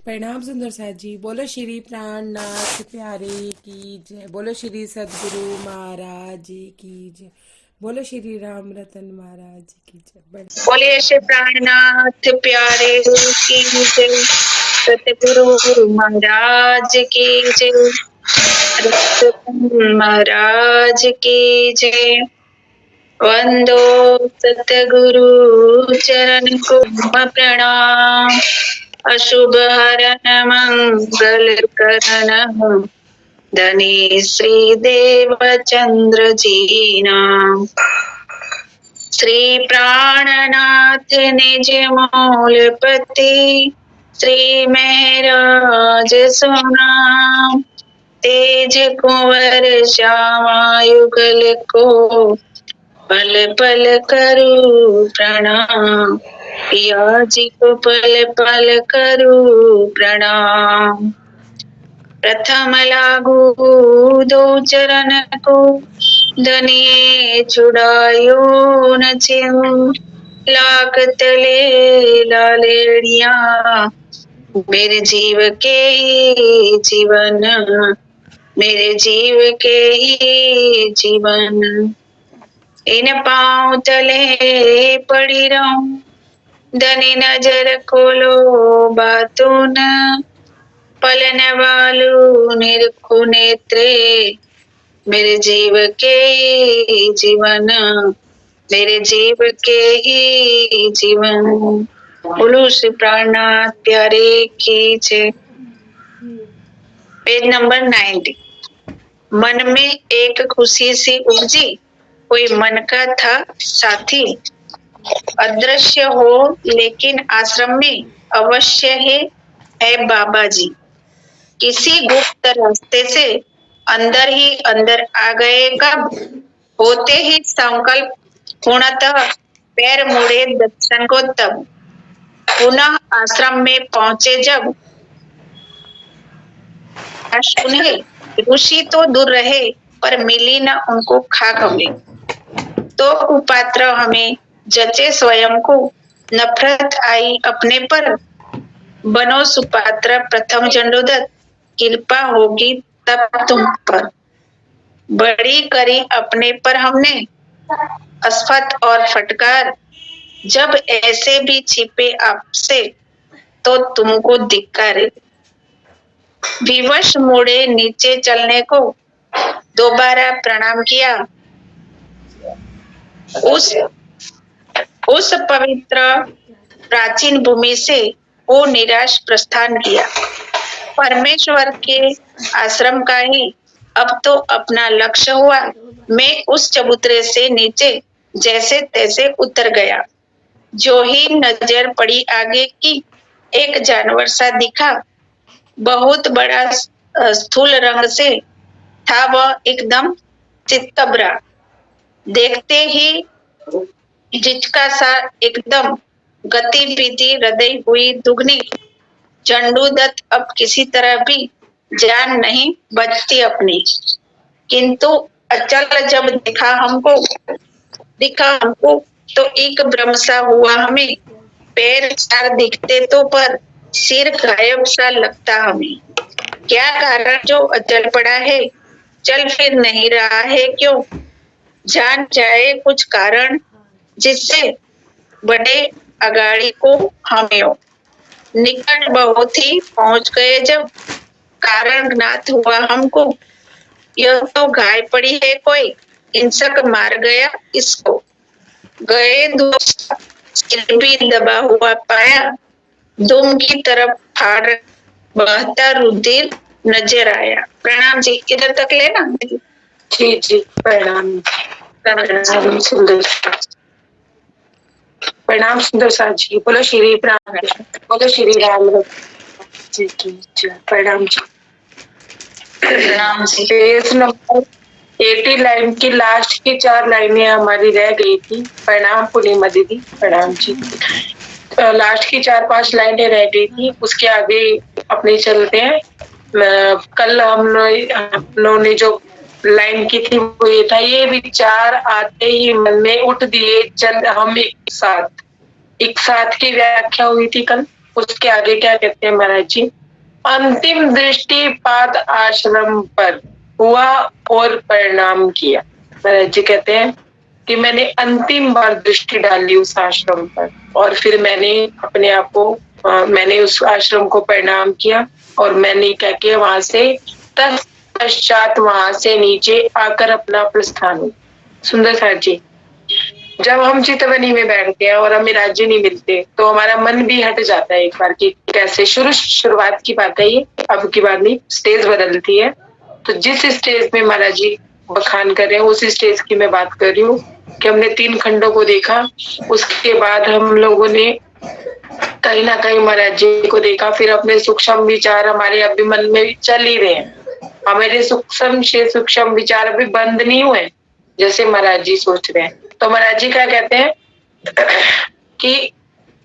प्रणाम सुंदर साथ जी। बोलो श्री प्राणनाथ प्यारे की जय। बोलो श्री सदगुरु महाराज की जय। बोलो श्री राम रतन महाराज की जय। बोलिए श्री प्राणनाथ प्यारे गुरु की जय। सतगुरु महाराज की जय। रतन महाराज की जय। वंदो सतगुरु चरण को प्रणाम। अशुभ हरण मंगल करण धनी श्री देव चंद्र जी नाम। श्री प्राणनाथ निज मूलपति श्री महराज सुनाम। तेज कुंवर श्यामा युगल को पल पल करूं प्रणाम। पिया जी को पल पल करूं प्रणाम। प्रथम लागू दो चरण को धनिये छुड़ायो न छिऊ। लाख तले लालेड़िया मेरे जीव के ही जीवन। मेरे जीव के ही जीवन। इन पाँव तले पड़ी रहूं धनी नजर खोलो बातों न। पलन वालू निरखु नेत्रे मेरे जीव के ही जीवन। मेरे जीव के ही जीवन। बोलो श्री प्राणनाथ प्यारे की जय। Page number 90। मन में एक खुशी सी उपजी। कोई मन का था साथी। अदृश्य हो लेकिन आश्रम में अवश्य है बाबा जी। किसी गुप्त रास्ते से अंदर ही अंदर आ गए कब। होते ही संकल्प पूर्णतः पैर मुड़े दर्शन को तब। पुनः आश्रम में पहुंचे जब उन्हें ऋषि तो दूर रहे पर मिली न उनको खाक हमें। तो कुपात्र हमें जचे स्वयं को नफरत आई अपने पर। बनो सुपात्र प्रथम जंडोदत कृपा होगी तब तुम पर। बड़ी करी अपने पर हमने अस्फत और फटकार। जब ऐसे भी छिपे आपसे तो तुमको धिक्कार। विवश मुड़े नीचे चलने को दोबारा प्रणाम किया। उस पवित्र प्राचीन भूमि से वो निराश प्रस्थान किया। परमेश्वर के आश्रम का ही अब तो अपना लक्ष्य हुआ। मैं उस चबूतरे से नीचे जैसे तैसे उतर गया। जो ही नजर पड़ी आगे की एक जानवर सा दिखा। बहुत बड़ा स्थूल रंग से था वह एकदम चित्तबरा। देखते ही जिचका सा एकदम गतिविधि हृदय हुई दुगनी। चंडूदत्त अब किसी तरह भी जान नहीं बचती अपनी। किंतु अचल जब दिखा हमको तो एक भ्रम सा हुआ हमें। पैर चार दिखते तो पर सिर गायब सा लगता हमें। क्या कारण जो अचल पड़ा है चल फिर नहीं रहा है क्यों। जान जाए कुछ कारण जिससे बड़े अगाड़ी को हमें। निकट बहुत ही पहुंच गए जब कारण ज्ञात हुआ हमको। यह तो घाय पड़ी है कोई हिंसक मार गया इसको। गए सिर भी दबा हुआ पाया। दुम की तरफ फाड़ बहता रुधिर नजर आया। प्रणाम जी इधर तक लेना। जी जी प्रणाम। प्रणाम सुंदर प्रणाम सुंदर साथ जी। बोलो श्री प्राण बोलो श्री राम जी की जय। प्रणाम जी। प्रणाम जी। पेज नंबर 80 लाइन की लास्ट की 4 लाइनें हमारी रह गई थी। प्रणाम पूर्णिमा दीदी। प्रणाम जी। लास्ट की 4-5 लाइनें रह गई थी उसके आगे अपने चलते हैं। कल हम लोगों ने जो लाइन की थी वो ये था। ये विचार आते ही मन में उठ दिए चल हम एक साथ की व्याख्या हुई थी कल। उसके आगे क्या कहते हैं महाराज जी, अंतिम दृष्टिपात आश्रम पर हुआ और परिणाम किया। महाराज जी कहते हैं कि मैंने अंतिम बार दृष्टि डाली उस आश्रम पर और फिर मैंने अपने आप को मैंने उस आश्रम को प्रणाम किया और मैंने क्या किया, वहां से तत्पश्चात वहां से नीचे आकर अपना प्रस्थान हुआ। सुंदर साथ जी, जब हम चितवनी में बैठते हैं और हमें राज्य नहीं मिलते तो हमारा मन भी हट जाता है एक बार की, कैसे शुरुआत की बात है ये, अब की बात नहीं, स्टेज बदलती है। तो जिस स्टेज में महाराज जी बखान कर रहे हैं उस स्टेज की मैं बात कर रही हूँ कि हमने 3 खंडों को देखा, उसके बाद हम लोगों ने कहीं ना कहीं महाराज जी को देखा, फिर अपने सूक्ष्म विचार हमारे अभी मन में चल ही रहे हैं, हमारे सूक्ष्म से सूक्ष्म विचार अभी बंद नहीं हुए जैसे महाराज जी सोच रहे हैं। तो महाराज जी क्या कहते हैं कि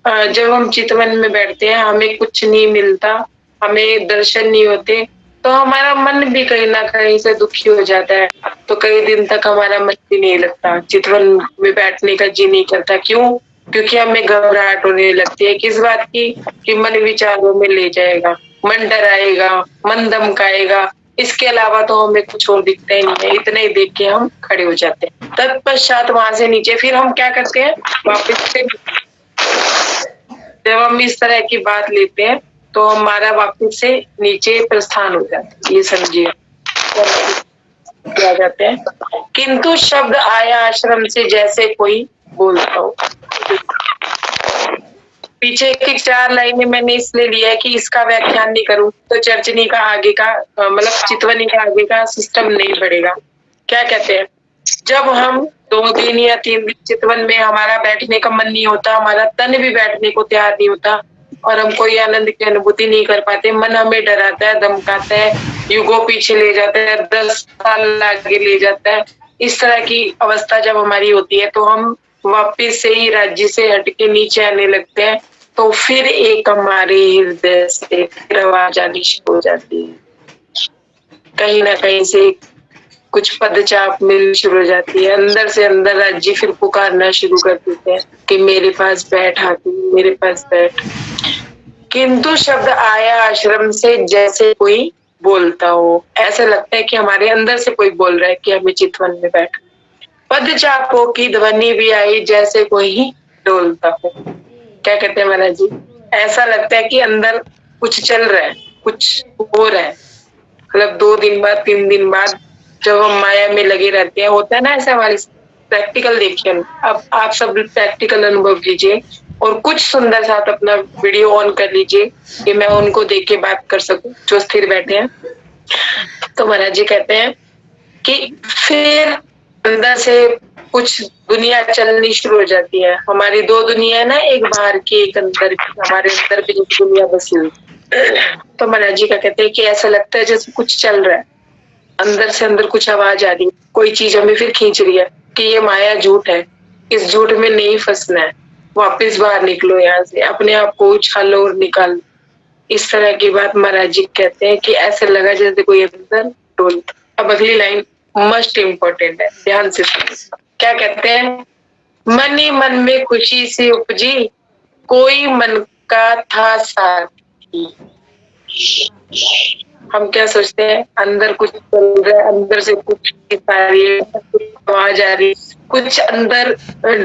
जब हम चितवन में बैठते हैं हमें कुछ नहीं मिलता, हमें दर्शन नहीं होते, तो हमारा मन भी कहीं ना कहीं से दुखी हो जाता है। तो कई दिन तक हमारा मन भी नहीं लगता, चितवन में बैठने का जी नहीं करता। क्यों? क्योंकि हमें घबराहट होने लगती है, किस बात की, कि मन विचारों में ले जाएगा, मन डराएगा, मन धमकाएगा, इसके अलावा तो हमें कुछ और दिखता ही नहीं है। इतना ही देख के हम खड़े हो जाते हैं। तत्पश्चात वहां से नीचे फिर हम क्या करते हैं, वापस से जब हम इस तरह की बात लेते हैं तो हमारा वापस से नीचे प्रस्थान हो जाता है, ये समझिए क्या जाते हैं। किंतु शब्द आया आश्रम से जैसे कोई बोलता हो। पीछे की 4 लाइनें मैंने इसलिए लिया है कि इसका व्याख्यान नहीं करूं तो चर्चनी का आगे का मतलब चितवनी का आगे का सिस्टम नहीं बढ़ेगा। क्या कहते हैं, जब हम 2 दिन या 3 दिन चितवन में हमारा बैठने का मन नहीं होता, हमारा तन भी बैठने को तैयार नहीं होता और हम कोई आनंद की अनुभूति नहीं कर पाते, मन हमें डराता है, धमकाता है, युगों पीछे ले जाता है, 10 साल आगे ले जाता है। इस तरह की अवस्था जब हमारी होती है तो हम वापिस से ही राज्य से हटके नीचे आने लगते हैं। तो फिर एक हमारे हृदय से फिर आवाज आनी शुरू हो जाती है, कहीं ना कहीं से कुछ पदचाप मिलनी शुरू हो जाती है, अंदर से अंदर राज्य फिर पुकारना शुरू कर देते हैं कि मेरे पास बैठ, हाथी मेरे पास बैठ। किंतु शब्द आया आश्रम से जैसे कोई बोलता हो, ऐसा लगता है कि हमारे अंदर से कोई बोल रहा है कि हमें चितवन में बैठ। पदचापों की ध्वनि भी आई जैसे कोई डोलता हो। क्या कहते हैं महाराज जी, ऐसा लगता है कि अंदर कुछ चल रहा है, कुछ हो रहा है। मतलब 2 दिन बाद 3 दिन बाद जब हम माया में लगे रहते हैं, होता है ना ऐसा हमारे। प्रैक्टिकल देखिए, अब आप सब प्रैक्टिकल अनुभव कीजिए और कुछ सुंदर साथ अपना वीडियो ऑन कर लीजिए कि मैं उनको देख के बात कर सकूं जो स्थिर बैठे हैं। तो महाराज जी कहते हैं कि फिर अंदर से कुछ दुनिया चलनी शुरू हो जाती है। हमारी 2 दुनिया है ना, एक बाहर की एक अंदर की, हमारे अंदर भी दुनिया बसी हुई। तो महाराज जी का कहते हैं कि ऐसा लगता है जैसे कुछ चल रहा है, अंदर से अंदर कुछ आवाज आ रही है, कोई चीज हमें फिर खींच रही है कि ये माया झूठ है, इस झूठ में नहीं फंसना है, वापस बाहर निकलो यहाँ से, अपने आप को उछालो और निकालो। इस तरह की बात महाराज जी कहते हैं कि ऐसे लगा जैसे कोई अंदर डोल। अब अगली लाइन मोस्ट इम्पोर्टेंट है, ध्यान से सुनिए। क्या कहते हैं, मन ही मन में खुशी सी उपजी, कोई मन का था साथी। हम क्या सोचते हैं, अंदर कुछ चल रहा है, अंदर से कुछ आवाज आ रही, कुछ अंदर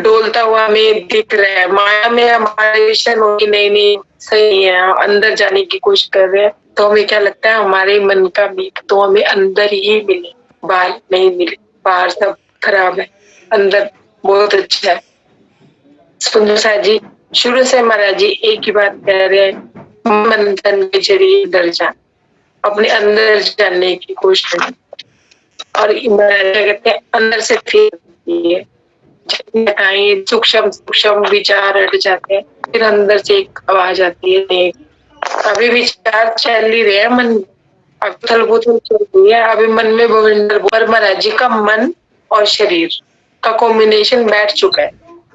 डोलता हुआ हमें दिख रहा है। माया में हमारा विषय हो कि नहीं सही है, अंदर जाने की कोशिश कर रहे हैं, तो हमें क्या लगता है हमारे मन का मीत तो हमें अंदर ही मिले, बाहर नहीं मिले। बाहर सब खराब है, अंदर बहुत अच्छा है। सुंदर सा जी शुरू से महाराज जी एक ही बात कह रहे हैं, मन तन के जरिए अंदर जाना, अपने अंदर जानने की कोशिश करनी। और कहते हैं अंदर से फिर सूक्ष्म सूक्ष्म विचार हट जाते हैं, फिर अंदर से एक आवाज आती है, अभी विचार चल ही रहे हैं, मन अथल पुथल चल रही है, अभी मन में बवंडर। पर महाराज जी का मन और शरीर का कॉम्बिनेशन बैठ चुका है।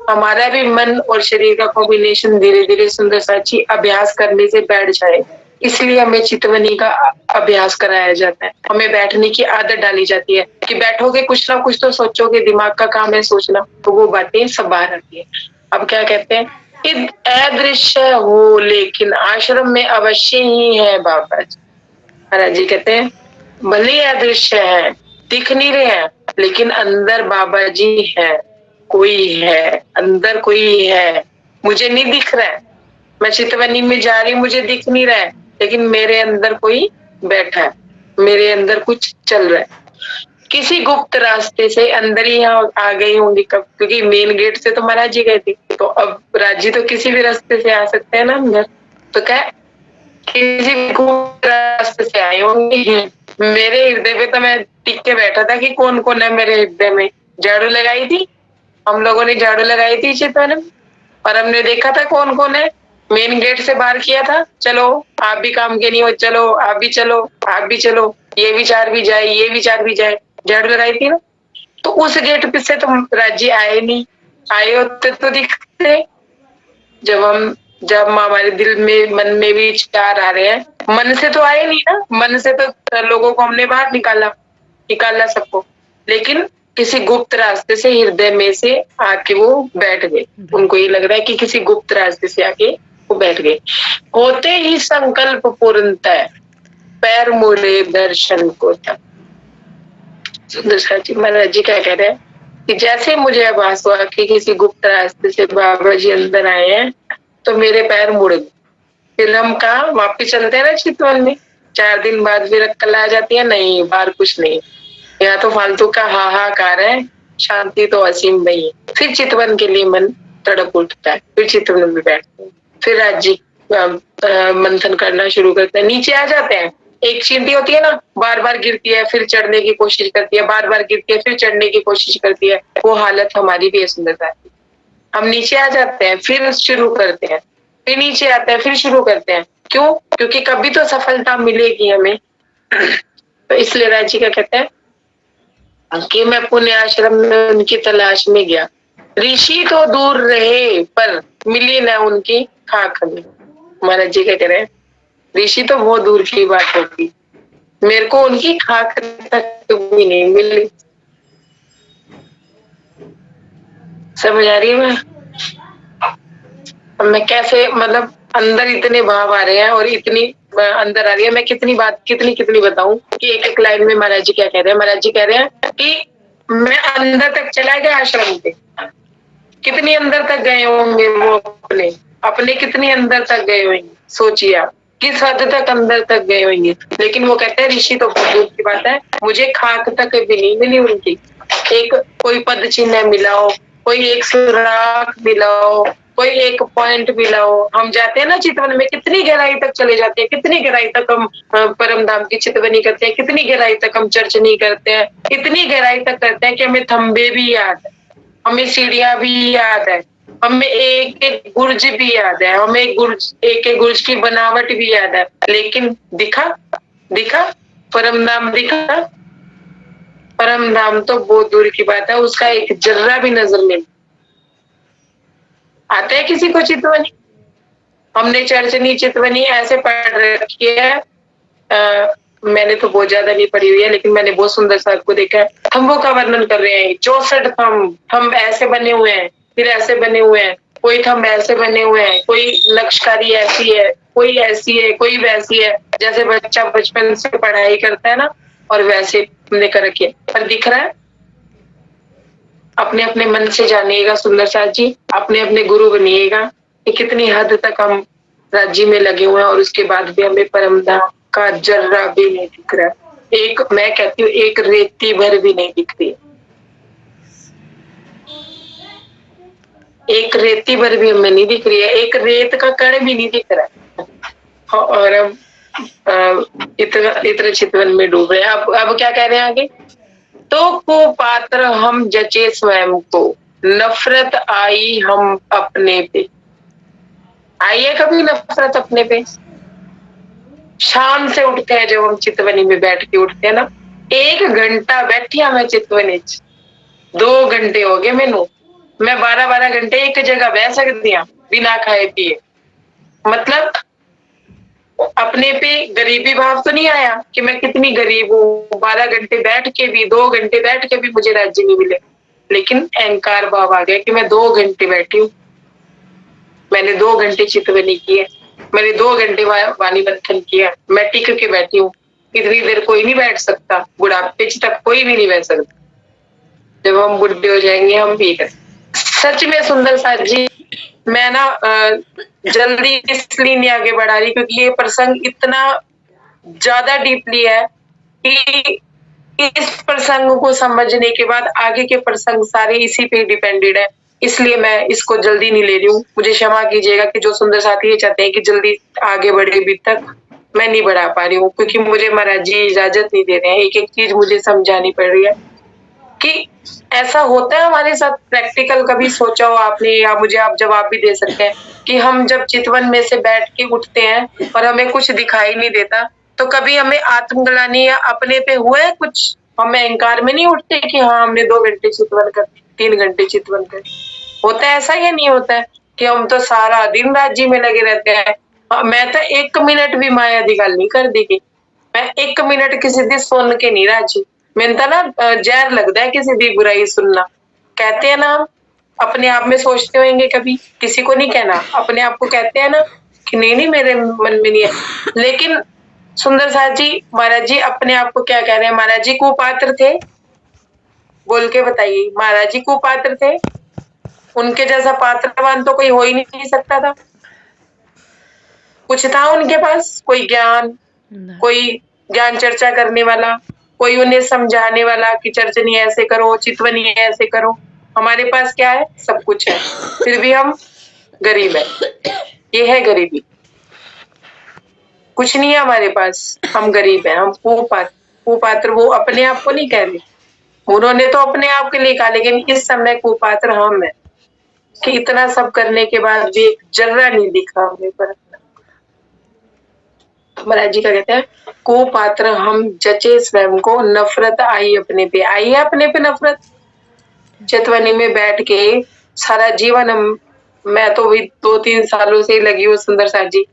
हमारा भी मन और शरीर का कॉम्बिनेशन धीरे धीरे सुंदर साची अभ्यास करने से बैठ जाए, इसलिए हमें चितवनी का अभ्यास कराया जाता है। हमें बैठने की आदत डाली जाती है कि बैठोगे कुछ ना कुछ तो सोचोगे, दिमाग का काम है सोचना, तो वो बातें सब बाहर आती है। अब क्या कहते हैं अदृश्य हो लेकिन आश्रम में अवश्य ही है बाबा जी। महाराज जी कहते हैं भले ही अदृश्य है, दिख नहीं रहे हैं, लेकिन अंदर बाबा जी है, कोई है, अंदर कोई है। मुझे नहीं दिख रहा है, मैं चितवनी में जा रही हूँ, मुझे दिख नहीं रहा है, लेकिन मेरे अंदर कोई बैठा है, मेरे अंदर कुछ चल रहा है। किसी गुप्त रास्ते से अंदर ही यहाँ आ गई होंगी कब, क्योंकि मेन गेट से तो महाराज जी गए थे, तो अब राज जी तो किसी भी रास्ते से आ सकते हैं ना अंदर। तो क्या किसी गुप्त रास्ते से आए होंगे। मेरे हृदय पे तो मैं टिक के बैठा था कि कौन कौन है मेरे हृदय में। झाड़ू लगाई थी, हम लोगों ने झाड़ू लगाई थी चितवन में, और हमने देखा था कौन कौन है। मेन गेट से बाहर किया था, चलो आप भी काम के नहीं हो, चलो आप भी चलो, आप भी चलो, ये विचार भी जाए, ये विचार भी जाए, झाड़ू लगाई थी ना। तो उस गेट पे से तो राज्य आए नहीं, आए होते तो दिखते। जब हमारे दिल में मन में भी विचार आ रहे हैं, मन से तो आए नहीं ना, मन से तो लोगों को हमने बाहर निकाला सबको, लेकिन किसी गुप्त रास्ते से हृदय में से आके वो बैठ गए। उनको ये लग रहा है कि किसी गुप्त रास्ते से आके वो बैठ गए। होते ही संकल्प पूर्णता है, पैर मुड़े दर्शन को तक। सुंदर सा जी महाराज जी क्या कह रहे हैं कि जैसे मुझे आभास हुआ कि किसी गुप्त रास्ते से बाबा जी अंदर आए हैं, तो मेरे पैर मुड़ गए। फिर हम कहा वापिस चलते हैं ना चितवन में, 4 दिन बाद फिर अक्कल आ जाती है, नहीं बाहर कुछ नहीं, यहाँ तो फालतू का हाहाकार है, शांति तो असीम नहीं है। फिर चितवन के लिए मन तड़प उठता है, फिर चितवन में बैठते हैं, फिर राज्य मंथन करना शुरू करते हैं, नीचे आ जाते हैं। एक चींटी होती है ना, बार बार गिरती है फिर चढ़ने की कोशिश करती है, बार बार गिरती है फिर चढ़ने की कोशिश करती है, वो हालत हमारी भी है सुंदरता। हम नीचे आ जाते हैं फिर शुरू करते हैं, फिर नीचे आते हैं फिर शुरू करते हैं। क्यों? क्योंकि कभी तो सफलता मिलेगी हमें। तो इसलिए राज्य क्या कहते हैं कि मैं पुण्य आश्रम में उनकी तलाश में गया, ऋषि तो दूर रहे पर मिली न उनकी खाक में। महाराज जी क्या कह रहे हैं, ऋषि तो बहुत दूर की बात होगी, मेरे को उनकी खाक तक भी नहीं मिली। समझ आ रही है? मैं कैसे, मतलब अंदर इतने भाव आ रहे हैं और इतनी अंदर आ रही है, मैं कितनी बात कितनी बताऊं कि एक एक लाइन में महाराज जी क्या कह रहे हैं। महाराज जी कह रहे हैं कि मैं अंदर तक चला गया आश्रम के, कितनी अंदर तक गए होंगे वो अपने अपने कितनी अंदर तक गए होंगे, सोचिए आप किस हद तक अंदर तक गए होंगे। लेकिन वो कहते हैं ऋषि तो बहुत दूर की बात है, मुझे खाक तक भी नहीं मिली उनकी। एक कोई पद चिन्ह मिला हो, कोई एक सुराग मिला हो, कोई एक पॉइंट मिला हो। हम जाते हैं ना चितवन में, कितनी गहराई तक चले जाते हैं, कितनी गहराई तक हम परम धाम की चितवनी करते हैं, कितनी गहराई तक हम चर्च नहीं करते हैं, इतनी गहराई तक करते हैं कि हमें थंबे भी याद है, हमें सीढ़ियां भी याद है, हमें एक एक गुर्ज भी याद है, हमें एक एक गुर्ज की बनावट भी याद है। लेकिन दिखा परम धाम दिखा? परम धाम तो बहुत दूर की बात है, उसका एक जर्रा भी नजर नहीं आता है किसी को चितवनी। हमने चर्चनी चितवनी ऐसे पढ़ रखी है, मैंने तो बहुत ज्यादा नहीं पढ़ी हुई है, लेकिन मैंने बहुत सुंदर सा आपको देखा है। थंबों का वर्णन कर रहे हैं, 64 थंब ऐसे बने हुए हैं, फिर ऐसे बने हुए हैं, कोई थंब ऐसे बने हुए हैं, कोई लक्षकारी ऐसी है, कोई ऐसी है, कोई वैसी है, जैसे बच्चा बचपन से पढ़ाई करता है ना, और वैसे हमने कर रखी है। पर दिख रहा है? अपने अपने मन से जानिएगा सुंदर साथ जी, अपने अपने गुरु बनिएगा कि कितनी हद तक हम राज्य में लगे हुए हैं और उसके बाद भी हमें परम धाम का जर्रा भी नहीं दिख रहा। एक, मैं कहती हूँ एक रेती भर भी नहीं दिख रही, एक रेती भर भी हमें नहीं दिख रही है, एक रेत का कण भी नहीं दिख रहा है। और अब इतना चितवन में डूबे। अब क्या कह रहे हैं आगे, तो कुपात्र हम जचे स्वयं को, नफरत आई हम अपने पे। आई है कभी नफरत अपने पे? शाम से उठते हैं जब हम चितवनी में बैठ के उठते हैं ना, 1 घंटा बैठी मैं चितवनी 2 घंटे हो गए मैनू, मैं 12-12 घंटे एक जगह बह सकती हूँ बिना खाए पिए। मतलब अपने पे गरीबी भाव तो नहीं आया कि मैं कितनी गरीब हूँ, 12 घंटे बैठ के भी, 2 घंटे बैठ के भी मुझे राज्य नहीं मिले, लेकिन अहंकार भाव आ गया कि मैं 2 घंटे बैठी हूँ, मैंने 2 घंटे चितवनी की है, मैंने 2 घंटे वाणी मंथन किया, मैं टिक के बैठी हूँ। इतनी देर कोई नहीं बैठ सकता, बुढ़ापे तक कोई भी नहीं बैठ सकता। जब हम बुढ़े हो जाएंगे हम भी कर। सच में सुंदर साथ जी, मैं ना जल्दी इसलिए नहीं आगे बढ़ा रही क्योंकि ये प्रसंग इतना ज्यादा डीपली है कि इस प्रसंग को समझने के बाद आगे के प्रसंग सारे इसी पे डिपेंडेड है। इसलिए मैं इसको जल्दी नहीं ले रही हूँ। मुझे क्षमा कीजिएगा कि जो सुंदर साथी ये चाहते हैं कि जल्दी आगे बढ़े, अभी तक मैं नहीं बढ़ा पा रही हूँ क्योंकि मुझे महाराज जी इजाजत नहीं दे रहे हैं। एक एक चीज मुझे समझानी पड़ रही है कि ऐसा होता है हमारे साथ। प्रैक्टिकल कभी सोचा हो आपने, या मुझे आप जवाब भी दे सकते हैं कि हम जब चितवन में से बैठ के उठते हैं और हमें कुछ दिखाई नहीं देता, तो कभी हमें आत्मग्लानि या अपने पे हुआ है कुछ? हमें अहंकार में नहीं उठते कि हाँ हमने 2 घंटे चितवन कर, 3 घंटे चितवन कर? होता है ऐसा या नहीं होता है कि हम तो सारा दिन राज्य में लगे रहते हैं? मैं तो 1 मिनट भी माया दी गल नहीं कर दी। मैं 1 मिनट किसी दी सुन के नहीं राजी। मैंने तो ना जहर लगता है किसी दी बुराई सुनना। कहते हैं ना, अपने आप में सोचते होंगे कभी, किसी को नहीं कहना, अपने आप को कहते हैं ना कि नहीं नहीं मेरे मन में नहीं है। लेकिन सुंदर साथ जी, महाराज जी अपने आप को क्या कह रहे हैं? महाराज जी कुपात्र थे, बोल के बताइए। महाराज जी कुपात्र थे, उनके जैसा पात्रवान तो कोई हो ही नहीं सकता था। कुछ था उनके पास, कोई ज्ञान, कोई ज्ञान चर्चा करने वाला, कोई उन्हें समझाने वाला कि चर्चनी ऐसे करो, चितवनी ऐसे करो। हमारे पास क्या है? सब कुछ है, फिर भी हम गरीब है। ये है गरीबी। कुछ नहीं है हमारे पास, हम गरीब है, हम कुपात्र। कुपात्र वो अपने आप को नहीं कह रहे, उन्होंने तो अपने आप के लिए कहा, लेकिन इस समय कुपात्र हम है कि इतना सब करने के बाद भी एक जर्रा नहीं दिखा हमें पर। महाराज जी का कहते हैं कुपात्र हम जचे स्वयं को, नफरत आई अपने पे। आई है अपने पे नफरत? चितवनी में बैठ के सारा जीवन मैं तो भी 2-3 सालों से ही लगी हूँ सुंदर साथ जी।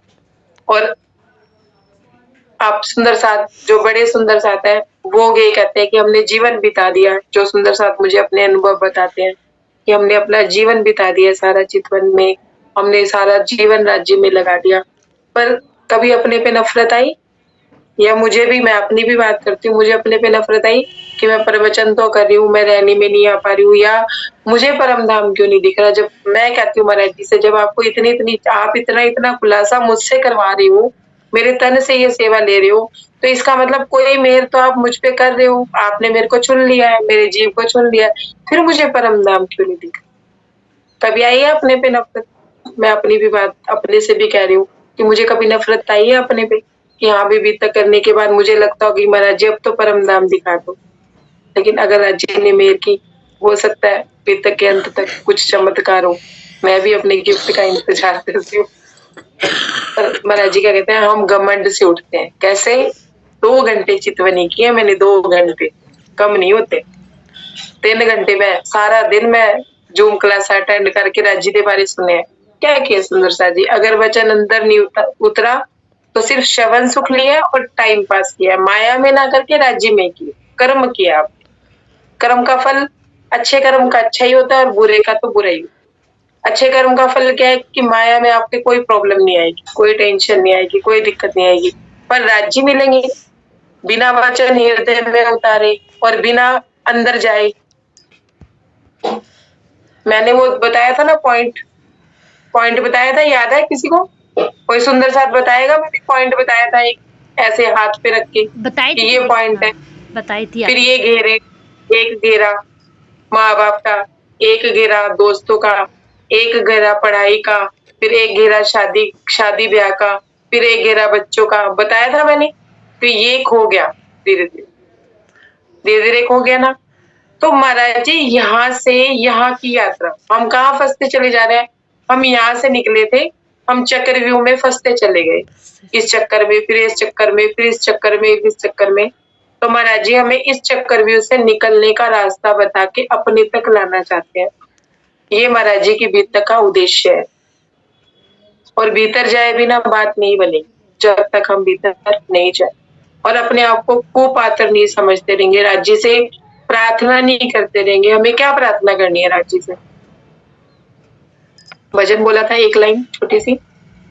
और आप सुंदर साथ, जो बड़े सुंदर साथ है, वो ये कहते हैं कि हमने जीवन बिता दिया। जो सुंदर साथ मुझे अपने अनुभव बताते हैं कि हमने अपना जीवन बिता दिया सारा चितवन में, हमने सारा जीवन राज्य में लगा दिया। पर कभी अपने पे नफरत आई? या मुझे भी, मैं अपनी भी बात करती हूँ, मुझे अपने पे नफरत आई कि मैं प्रवचन तो कर रही हूँ, मैं रहने में नहीं आ पा रही हूँ, या मुझे परम धाम क्यों नहीं दिख रहा? जब मैं कहती हूँ महाराज जी से, जब आपको आप इतना खुलासा मुझसे करवा रही हो, मेरे तन से ये सेवा ले रहे हो, तो इसका मतलब कोई मेहर तो आप मुझ पे कर रहे हो। आपने मेरे को चुन लिया है, मेरे जीव को चुन लिया है, फिर मुझे परम धाम क्यों नहीं दिख रहा? कभी आई है अपने पे नफरत? मैं अपनी भी बात अपने से भी कह रही हूँ कि मुझे कभी नफरत आई है अपने पे कि हाँ भी तक करने के बाद मुझे लगता होगी महाराज जी अब तो परम धाम दिखा दो। लेकिन अगर राज्य ने मेहर की, हो सकता है बीतक के अंत तक कुछ चमत्कार हो। मैं भी अपने गिफ्ट का इंतजार करती हूँ। पर महाराज जी क्या कहते हैं, हम घमंड से उठते हैं। कैसे? 2 घंटे चितवनी की है मैंने, 2 घंटे कम नहीं होते। 3 घंटे में सारा दिन मैं जूम क्लास अटेंड करके राज्य के बारे सुने। क्या किया सुंदर सा जी? अगर वचन अंदर नहीं उतरा तो सिर्फ श्रवण सुख लिया और टाइम पास किया, माया में ना करके राज्य में किया, कर्म किया। आप कर्म का फल, अच्छे कर्म का अच्छा ही होता है और बुरे का तो बुरा ही। अच्छे कर्म का फल क्या है कि माया में आपके कोई प्रॉब्लम नहीं आएगी, कोई टेंशन नहीं आएगी, कोई दिक्कत नहीं आएगी। पर राज्य मिलेंगे बिना वचन हृदय में उतारे और बिना अंदर जाए। मैंने वो बताया था ना, पॉइंट बताया था, याद है किसी को? कोई सुंदर साथ बताएगा? मैंने पॉइंट बताया था एक, ऐसे हाथ पे रख के बताई कि थी, ये पॉइंट है। बताई थी फिर ये घेरे, एक घेरा माँ बाप का, एक घेरा दोस्तों का, एक घेरा पढ़ाई का, फिर एक घेरा शादी ब्याह का, फिर एक घेरा बच्चों का। बताया था मैंने। तो ये खो गया, धीरे धीरे खो गया ना। तो महाराज जी यहाँ से यहाँ की यात्रा, हम कहाँ फंसते चले जा रहे हैं? हम यहाँ से निकले थे, हम चक्रव्यूह में फंसते चले गए, इस चक्कर में, फिर इस चक्कर में, फिर इस चक्कर में, इस चक्कर में। तो महाराज जी हमें इस चक्रव्यूह से निकलने का रास्ता बता के अपने तक लाना चाहते हैं। ये महाराज जी की भीतर का उद्देश्य है। और भीतर जाए बिना बात नहीं बनेगी जब तक हम भीतर नहीं जाए और अपने आप को कुपात्र नहीं समझते रहेंगे, राज्य से प्रार्थना नहीं करते रहेंगे। हमें क्या प्रार्थना करनी है राज्य से? भजन बोला था एक लाइन छोटी सी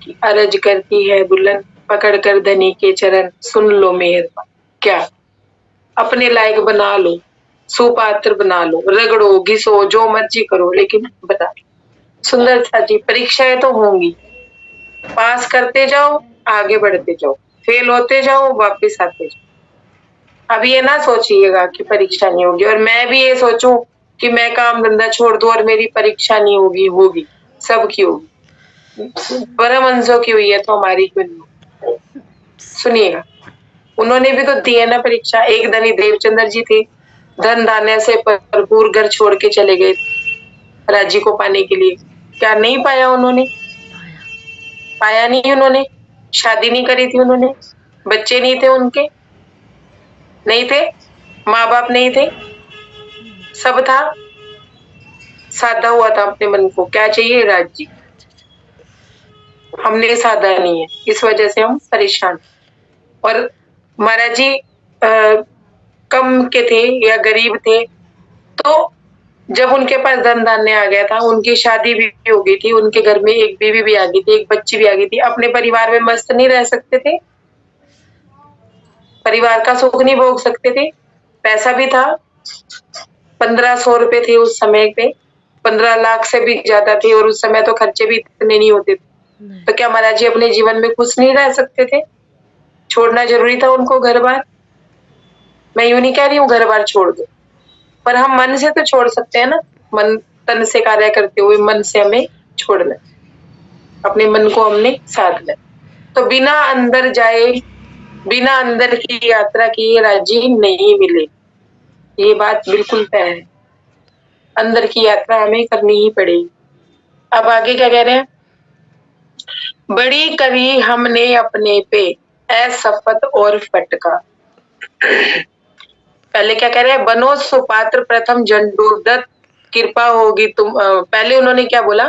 कि अरज करती है दुल्हन पकड़ कर धनी के चरण सुन लो मेहर। क्या अपने लायक बना लो, सुपात्र बना लो, रगड़ो घिसो जो मर्जी करो, लेकिन बता सुंदर सा जी। परीक्षाएं तो होंगी, पास करते जाओ, आगे बढ़ते जाओ, फेल होते जाओ, वापस आते जाओ। अब ये ना सोचिएगा कि परीक्षा नहीं होगी, और मैं भी ये सोचूं कि मैं काम धंधा छोड़ दूं और मेरी परीक्षा नहीं होगी। होगी, सबकी होगी। परम हंसों की हुई है तो हमारी क्यों नहीं होगी? सुनिएगा, उन्होंने भी तो दी है ना परीक्षा। एक धनी देवचंद्र जी थे, धन धान्य से भरपूर घर छोड़ के चले गए राज्य को पाने के लिए। क्या नहीं पाया उन्होंने? पाया नहीं उन्होंने। शादी नहीं करी थी उन्होंने, बच्चे नहीं थे उनके, नहीं थे, माँ बाप नहीं थे, सब था, साधा हुआ था अपने मन को। क्या चाहिए? राज्य। हमने साधा नहीं है, इस वजह से हम परेशान। और महाराज जी कम के थे या गरीब थे, तो जब उनके पास धन धान्य आ गया था, उनकी शादी भी हो गई थी, उनके घर में एक बीवी भी आ गई थी, एक बच्ची भी आ गई थी, अपने परिवार में मस्त नहीं रह सकते थे? परिवार का सुख नहीं भोग सकते थे? पैसा भी था, 1500 रुपए थे उस समय पे, 15 लाख से भी ज्यादा थे, और उस समय तो खर्चे भी इतने नहीं होते थे। तो क्या महाराज जी अपने जीवन में खुश नहीं रह सकते थे? छोड़ना जरूरी था उनको घर बार? मैं यूं नहीं कह रही हूँ घर बार छोड़ दो, पर हम मन से तो छोड़ सकते हैं ना। मन तन से कार्य करते हुए मन से हमें छोड़ना, अपने मन को हमने साधना। तो बिना अंदर जाए, बिना अंदर की यात्रा किए राज्य नहीं मिले, ये बात बिल्कुल तय है। अंदर की यात्रा हमें करनी ही पड़ेगी। अब आगे क्या कह रहे हैं? बड़ी करी हमने अपने पे असफत और फटका। पहले क्या कह रहे हैं? बनो सुपात्र प्रथम जंडूदत्त कृपा होगी तुम। पहले उन्होंने क्या बोला?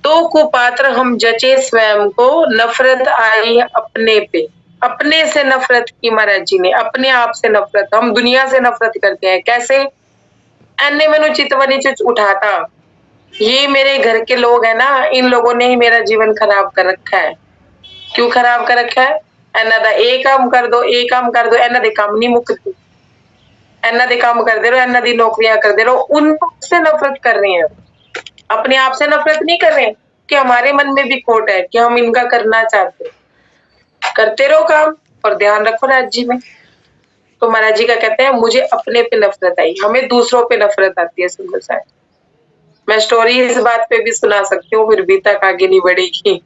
तो कुपात्र हम जचे स्वयं को, नफरत आई अपने पे। अपने से नफरत की महाराज जी ने, अपने आप से नफरत। हम दुनिया से नफरत करते हैं, कैसे? अन्य मनु चितवनी चित उठाता, ये मेरे घर के लोग हैं ना, इन लोगों ने ही मेरा जीवन खराब कर रखा है। क्यों खराब कर रखा है? ਇਹਨਾਂ ਦਾ ਇਹ काम कर दो, ਇਹ काम कर दो, ਇਹਨਾਂ ਦੇ ਕੰਮ नहीं मुकते, ਇਹਨਾਂ ਦੇ काम करते रहो, ਇਹਨਾਂ दी नौकरियां करते रहो। उनसे नफरत कर रहे हैं, अपने आप से नफरत नहीं कर रहे हैं कि हमारे मन में भी खोट है कि हम इनका करना चाहते। करते रहो काम और ध्यान रखो राज्य में। तो महाराज जी का कहते हैं मुझे अपने पे नफरत आई, हमें दूसरों पे नफरत आती है। सुंदर साहब, मैं स्टोरी इस बात पे भी सुना सकती हूँ, फिर भी तक आगे नहीं बढ़ेगी।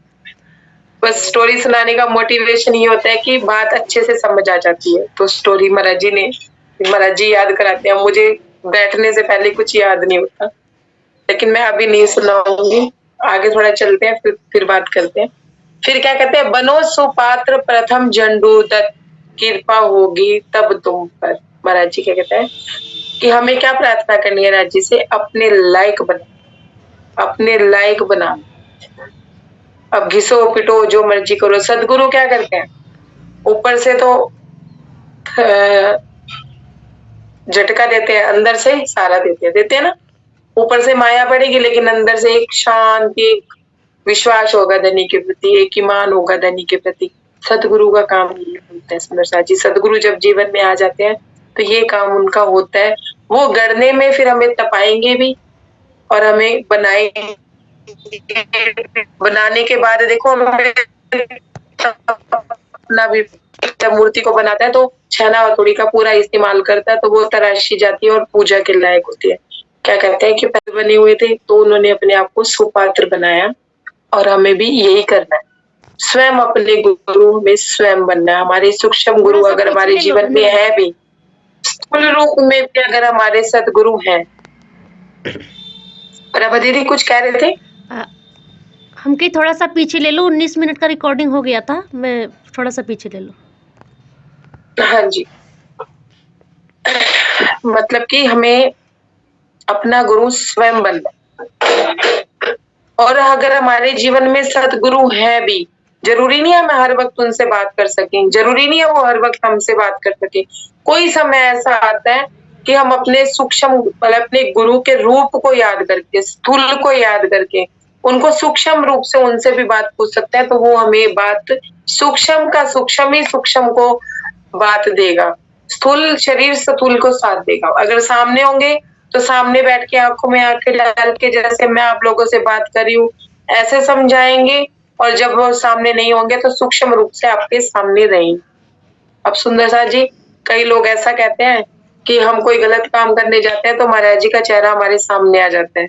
बस स्टोरी सुनाने का मोटिवेशन ये होता है कि बात अच्छे से समझ आ जाती है। तो स्टोरी महाराज जी ने, महाराज जी याद कराते हैं। मुझे बैठने से पहले कुछ याद नहीं होता, लेकिन मैं अभी नहीं सुनाऊंगी, आगे थोड़ा चलते हैं, फिर बात करते हैं। फिर क्या कहते हैं? बनो सुपात्र प्रथम जंडूदत्त कृपा होगी तब तुम पर। महाराज जी क्या कहते हैं कि हमें क्या प्रार्थना करनी है राज्य से? अपने लायक बना, अपने लायक बना। अब घिसो पिटो जो मर्जी करो। सदगुरु क्या करते हैं? ऊपर से तो झटका देते हैं, अंदर से सारा देते हैं ना। ऊपर से माया पड़ेगी, लेकिन अंदर से एक शांति, एक विश्वास होगा धनी के प्रति, एक ईमान होगा धनी के प्रति। सदगुरु का काम ये होता है। सुंदर साथ जी, सदगुरु जब जीवन में आ जाते हैं तो ये काम उनका होता है। वो गढ़ने में फिर हमें तपाएंगे भी और हमें बनाएंगे। बनाने के बाद देखो हमें अपना भी, जब मूर्ति को बनाता है तो छेना हथौड़ी का पूरा इस्तेमाल करता है, तो वो तराशी जाती है और पूजा के लायक होती है। क्या कहते हैं कि पहले बने हुए थे तो उन्होंने अपने आप को सुपात्र बनाया, और हमें भी यही करना है। स्वयं अपने गुरु में स्वयं बनना है। हमारे सूक्ष्म गुरु अगर हमारे जीवन में है भी, स्थूल रूप में भी अगर हमारे सदगुरु हैं। प्रभा दीदी कुछ कह रहे थे? हमके थोड़ा सा पीछे ले लो, 19 मिनट का रिकॉर्डिंग हो गया था, मैं थोड़ा सा पीछे ले लो। हाँ जी, मतलब कि हमें अपना गुरु स्वयं बनना। और अगर हमारे जीवन में सदगुरु है भी, जरूरी नहीं है हम हर वक्त उनसे बात कर सकें, जरूरी नहीं है वो हर वक्त हमसे बात कर सके। कोई समय ऐसा आता है कि हम अपने सूक्ष्म, मतलब अपने गुरु के रूप को याद करके, स्थूल को याद करके, उनको सूक्ष्म रूप से उनसे भी बात पूछ सकते हैं, तो वो हमें बात सूक्ष्म का सूक्ष्म ही सूक्ष्म को बात देगा, स्थूल शरीर स्थूल को साथ देगा। अगर सामने होंगे तो सामने बैठ के आंखों में आंखें डाल के जैसे मैं आप लोगों से बात कर रही हूँ ऐसे समझाएंगे, और जब वो सामने नहीं होंगे तो सूक्ष्म रूप से आपके सामने रहेंगे। अब सुंदर साथ जी, कई लोग ऐसा कहते हैं कि हम कोई गलत काम करने जाते हैं तो महाराज जी का चेहरा हमारे सामने आ जाता है,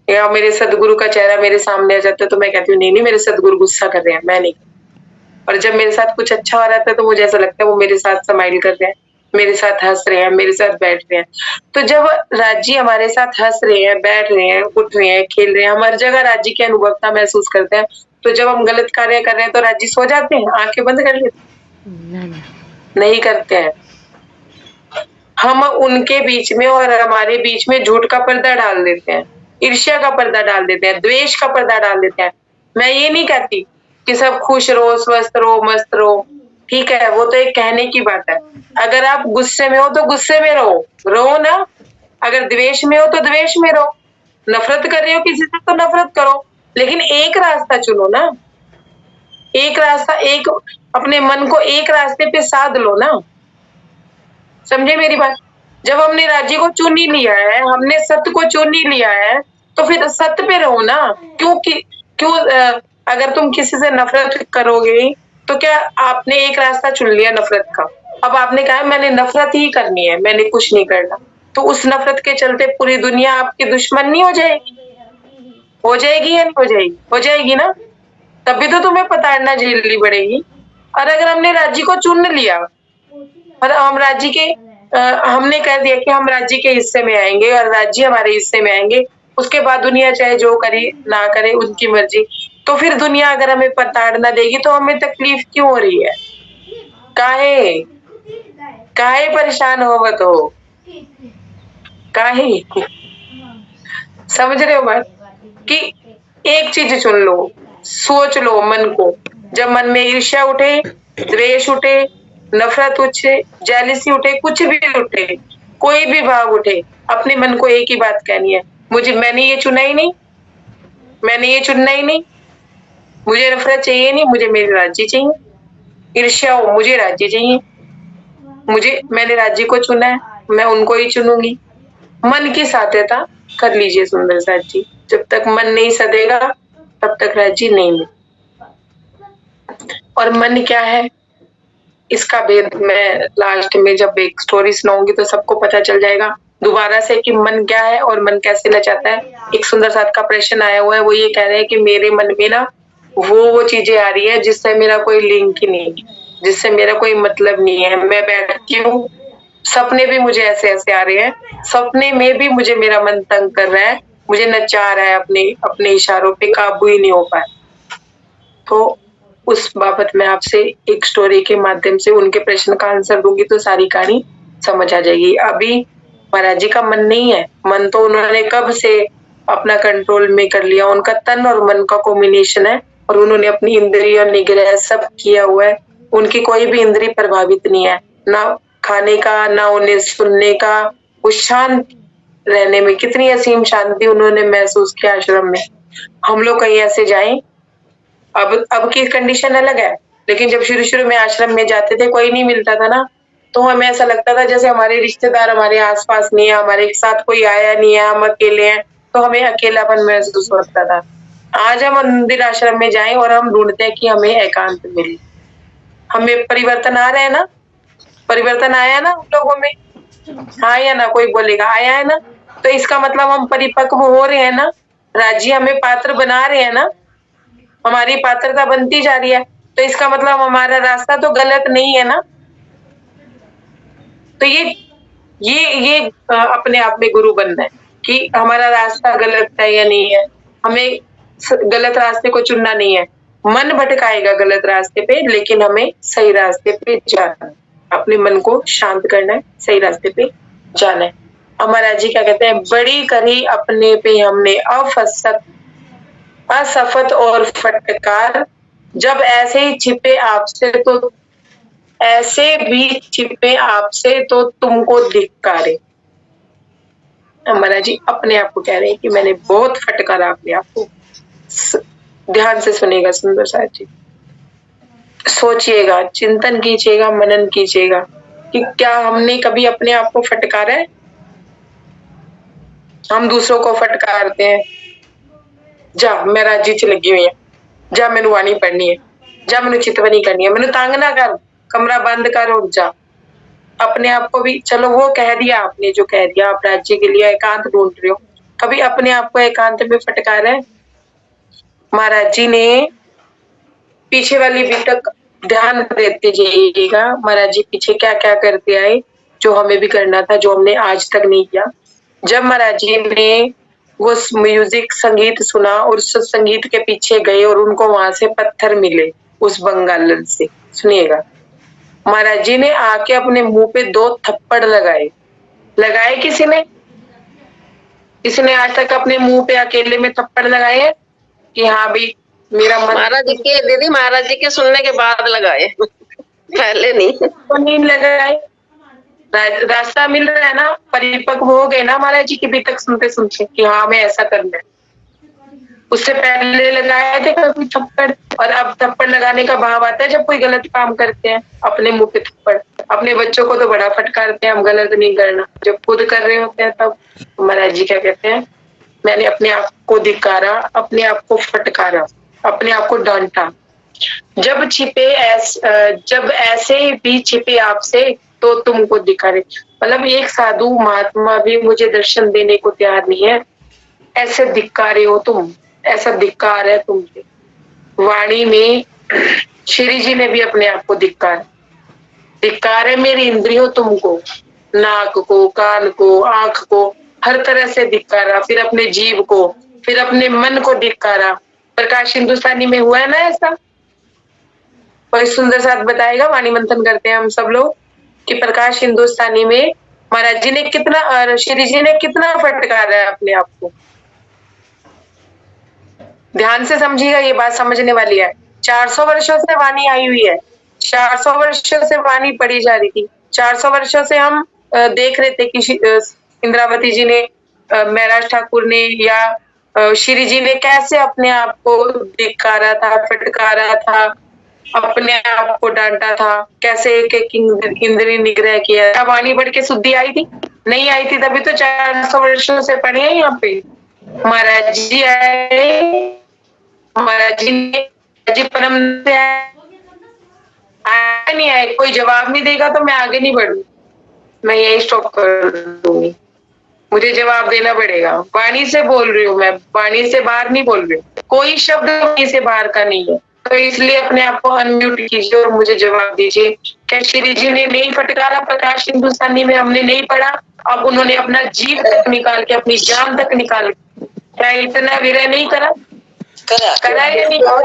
या मेरे सदगुरु का चेहरा मेरे सामने आ जाता है, तो मैं कहती हूँ नहीं नहीं, मेरे सदगुरु गुस्सा कर रहे हैं, मैं नहीं। और जब मेरे साथ कुछ अच्छा हो रहा था तो मुझे ऐसा लगता है वो मेरे साथ स्माइल कर रहे हैं, मेरे साथ हंस रहे हैं, मेरे साथ बैठ रहे हैं। तो जब राजी हमारे साथ हंस रहे हैं, बैठ रहे हैं, उठ रहे हैं, खेल रहे हैं, हम हर जगह राजी की अनुभवता महसूस करते हैं। तो जब हम गलत कार्य कर रहे हैं तो राजी सो जाते हैं, आंखें बंद कर लेते हैं? नहीं करते हैं। हम उनके बीच में और हमारे बीच में झूठ का पर्दा डाल देते हैं, ईर्ष्या का पर्दा डाल देते हैं, द्वेष का पर्दा डाल देते हैं। मैं ये नहीं कहती कि सब खुश रहो, स्वस्थ रहो, मस्त रहो, ठीक है, वो तो एक कहने की बात है। अगर आप गुस्से में हो तो गुस्से में रहो ना। अगर द्वेष में हो तो द्वेष में रहो, नफरत कर रहे हो किसी से तो नफरत करो, लेकिन एक रास्ता चुनो ना। एक रास्ता, एक अपने मन को एक रास्ते पे साध लो ना। समझे मेरी बात? जब हमने राज्य को चुन ही लिया है, हमने सत्य को चुन ही लिया है, तो फिर सत्य पे रहो ना। क्यों अगर तुम किसी से नफरत करोगे तो क्या आपने एक रास्ता चुन लिया नफरत का, अब आपने कहा मैंने नफरत ही करनी है, मैंने कुछ नहीं करना, तो उस नफरत के चलते पूरी दुनिया आपकी दुश्मन नहीं हो जाएगी? हो जाएगी या नहीं हो जाएगी? हो जाएगी ना। तभी तो तुम्हें प्रताड़ना झेलनी पड़ेगी। और अगर हमने राज्य को चुन लिया और हम राज्य के हमने कह दिया कि हम राज्य के हिस्से में आएंगे और राज्य हमारे हिस्से में आएंगे, उसके बाद दुनिया चाहे जो करे ना करे उनकी मर्जी, तो फिर दुनिया अगर हमें प्रताड़ना देगी तो हमें तकलीफ क्यों हो रही है? काहे परेशान होवत हो? काहे? समझ रहे हो बात? कि एक चीज चुन लो, सोच लो मन को। जब मन में ईर्ष्या उठे, द्वेष उठे, नफरत उठे, जेलिसी उठे, कुछ भी उठे, कोई भी भाव उठे, अपने मन को एक ही बात कहनी है, मैंने ये चुना ही नहीं, मैंने ये चुनना ही नहीं, मुझे नफरत चाहिए नहीं, मुझे मेरे राज्य चाहिए। ईर्ष्या हो, मुझे राज्य चाहिए, मैंने राज्य को चुना है, मैं उनको ही चुनूंगी। मन की साध्यता कर लीजिए सुंदर साथ जी। जब तक मन नहीं सदेगा तब तक राज्य नहीं मिले। और मन क्या है इसका भेद मैं लास्ट में जब एक स्टोरी सुनाऊंगी तो सबको पता चल जाएगा दोबारा से कि मन क्या है और मन कैसे नचाता है। एक सुंदर साथ का प्रश्न आया हुआ है, वो ये कह रहे हैं कि मेरे मन में ना वो चीजें आ रही है जिससे मेरा कोई लिंक ही नहीं, जिससे मेरा कोई मतलब नहीं है। मैं बैठती हूँ, सपने भी मुझे ऐसे ऐसे आ रहे हैं, सपने में भी मुझे मेरा मन तंग कर रहा है, मुझे नचा रहा है, अपने इशारों पे काबू ही नहीं हो पाया। तो उस बाबत मैं आपसे एक स्टोरी के माध्यम से उनके प्रश्न का आंसर दूंगी तो सारी कहानी समझ आ जाएगी। अभी महाराज जी का मन नहीं है, मन तो उन्होंने कब से अपना कंट्रोल में कर लिया, उनका तन और मन का कॉम्बिनेशन है, और उन्होंने अपनी इंद्रिय निग्रह सब किया हुआ है। उनकी कोई भी इंद्रिय प्रभावित नहीं है, ना खाने का, ना उन्हें सुनने का। वो शांत रहने में कितनी असीम शांति उन्होंने महसूस किया आश्रम में। हम लोग कहीं ऐसे जाएं, अब की कंडीशन अलग है, लेकिन जब शुरू शुरू में आश्रम में जाते थे कोई नहीं मिलता था ना, तो हमें ऐसा लगता था जैसे हमारे रिश्तेदार हमारे आसपास नहीं है, हमारे साथ कोई आया नहीं है, हम अकेले हैं, तो हमें अकेलापन महसूस होता था। आज हम मंदिर आश्रम में जाएं और हम ढूंढते हैं कि हमें एकांत मिले। हमें परिवर्तन आ रहे हैं ना, परिवर्तन आया ना हम लोगों में, हाँ या ना? कोई बोलेगा आया है ना, तो इसका मतलब हम परिपक्व हो रहे हैं ना, राज्य हमें पात्र बना रहे हैं ना, हमारी पात्रता बनती जा रही है, तो इसका मतलब हमारा रास्ता तो गलत नहीं है ना। तो ये अपने आप में गुरु बनना है कि हमारा रास्ता गलत है या नहीं है, हमें गलत रास्ते को चुनना नहीं है। मन भटकाएगा गलत रास्ते पे, लेकिन हमें सही रास्ते पे जाना है, अपने मन को शांत करना है, सही रास्ते पे जाना है। हमारा जी क्या कहते हैं, बड़ी करी अपने पे हमने असफत और फटकार, जब ऐसे ही छिपे आपसे तो ऐसे भी छिपे आपसे तो तुमको धिक्कारे। महाराज जी अपने आप को कह रहे हैं कि मैंने बहुत फटकारा अपने आप को। ध्यान से सुनिएगा सुंदर साहब जी, सोचिएगा, चिंतन कीजिएगा, मनन कीजिएगा कि क्या हमने कभी अपने आप को फटकारा है? हम दूसरों को फटकारते हैं, जा मैं राजी च लगी हुई है, जा मैनू वाणी पढ़नी है, जा मैनू चितवनी करनी है, मैनू तंग ना कर, कमरा बंद कर और जा। अपने आप को भी, चलो वो कह दिया आपने जो कह दिया, आप राज्य के लिए एकांत ढूंढ रहे हो, कभी अपने आप को एकांत में फटकारा है? महाराज जी ने पीछे वाली भी तक ध्यान देते जाइएगा, महाराज जी पीछे क्या क्या करते आए जो हमें भी करना था, जो हमने आज तक नहीं किया। जब महाराज जी ने वो म्यूजिक संगीत सुना और उस संगीत के पीछे गए और उनको वहां से पत्थर मिले उस बंगालन से, सुनिएगा, महाराज जी ने आके अपने मुंह पे 2 थप्पड़ लगाए किसी ने? किसी ने आज तक अपने मुंह पे अकेले में थप्पड़ लगाए हैं कि हाँ भाई मेरा मन? महाराज जी के दीदी, महाराज जी के सुनने के बाद लगाए, पहले नहीं। तो नींद लगाए, रास्ता मिल रहा है ना, परिपक्व हो गए ना महाराज जी की भी तक सुनते सुनते कि हाँ मैं ऐसा करना है। उससे पहले लगाए थे कभी थप्पड़? और अब थप्पड़ लगाने का भाव आता है जब कोई गलत काम करते हैं, अपने मुंह पे थप्पड़। अपने बच्चों को तो बड़ा फटकारते हैं, हम गलत नहीं करना, जब खुद कर रहे होते हैं तब महाराज जी क्या कहते हैं, मैंने अपने आप को धिक्कारा, अपने आप को फटकारा, अपने आप को डांटा। जब ऐसे भी छिपे आपसे तो तुमको दिखारे। मतलब एक साधु महात्मा भी मुझे दर्शन देने को तैयार नहीं है, ऐसे धिक्कारे हो तुम, ऐसा धिक्कार है तुमसे। वाणी में श्री जी ने भी अपने आप को धिक्कार है मेरी इंद्रियों तुमको, नाक को, कान को, आंख को, हर तरह से धिक्कारा, फिर अपने जीव को, फिर अपने मन को धिक्कारा। प्रकाश हिंदुस्तानी में हुआ है ना ऐसा? कोई सुंदर साथ बताएगा? वाणी मंथन करते हैं हम सब लोग कि प्रकाश हिंदुस्तानी में महाराज जी ने कितना, श्री जी ने कितना फटकारा है अपने आप को। ध्यान से समझिएगा, ये बात समझने वाली है। 400 वर्षों से वाणी आई हुई है, 400 वर्षों से वाणी पढ़ी जा रही थी, 400 वर्षों से हम देख रहे थे कि इंद्रावती जी ने, महराज ठाकुर ने या श्री जी ने कैसे अपने आप को धिक्कारा था, फटकारा था, अपने आप को डांटा था, कैसे एक एक इंद्रिय निग्रह किया था। वाणी पढ़ के शुद्धि आई थी? नहीं आई थी, तभी तो 400 वर्षों से पढ़े हैं यहाँ पे। महाराज जी आए, महाराज जी ने जी परम से आए नहीं आए, कोई जवाब नहीं देगा तो मैं आगे नहीं बढ़ू, मैं यही स्टॉप कर दूंगी, मुझे जवाब देना पड़ेगा। वाणी से बोल रही हूँ मैं, वाणी से बाहर नहीं बोल रही हूँ, कोई शब्द वाणी से बाहर का नहीं है। तो इसलिए अपने आप को अनम्यूट कीजिए और मुझे जवाब दीजिए, क्या श्री जी ने नहीं फटकारा? प्रकाश हिंदुस्तानी में हमने नहीं पढ़ा? अब उन्होंने अपना जीव तक निकाल के, अपनी जान तक निकाल के, क्या इतना विरह नहीं करा? करा है या नहीं? करा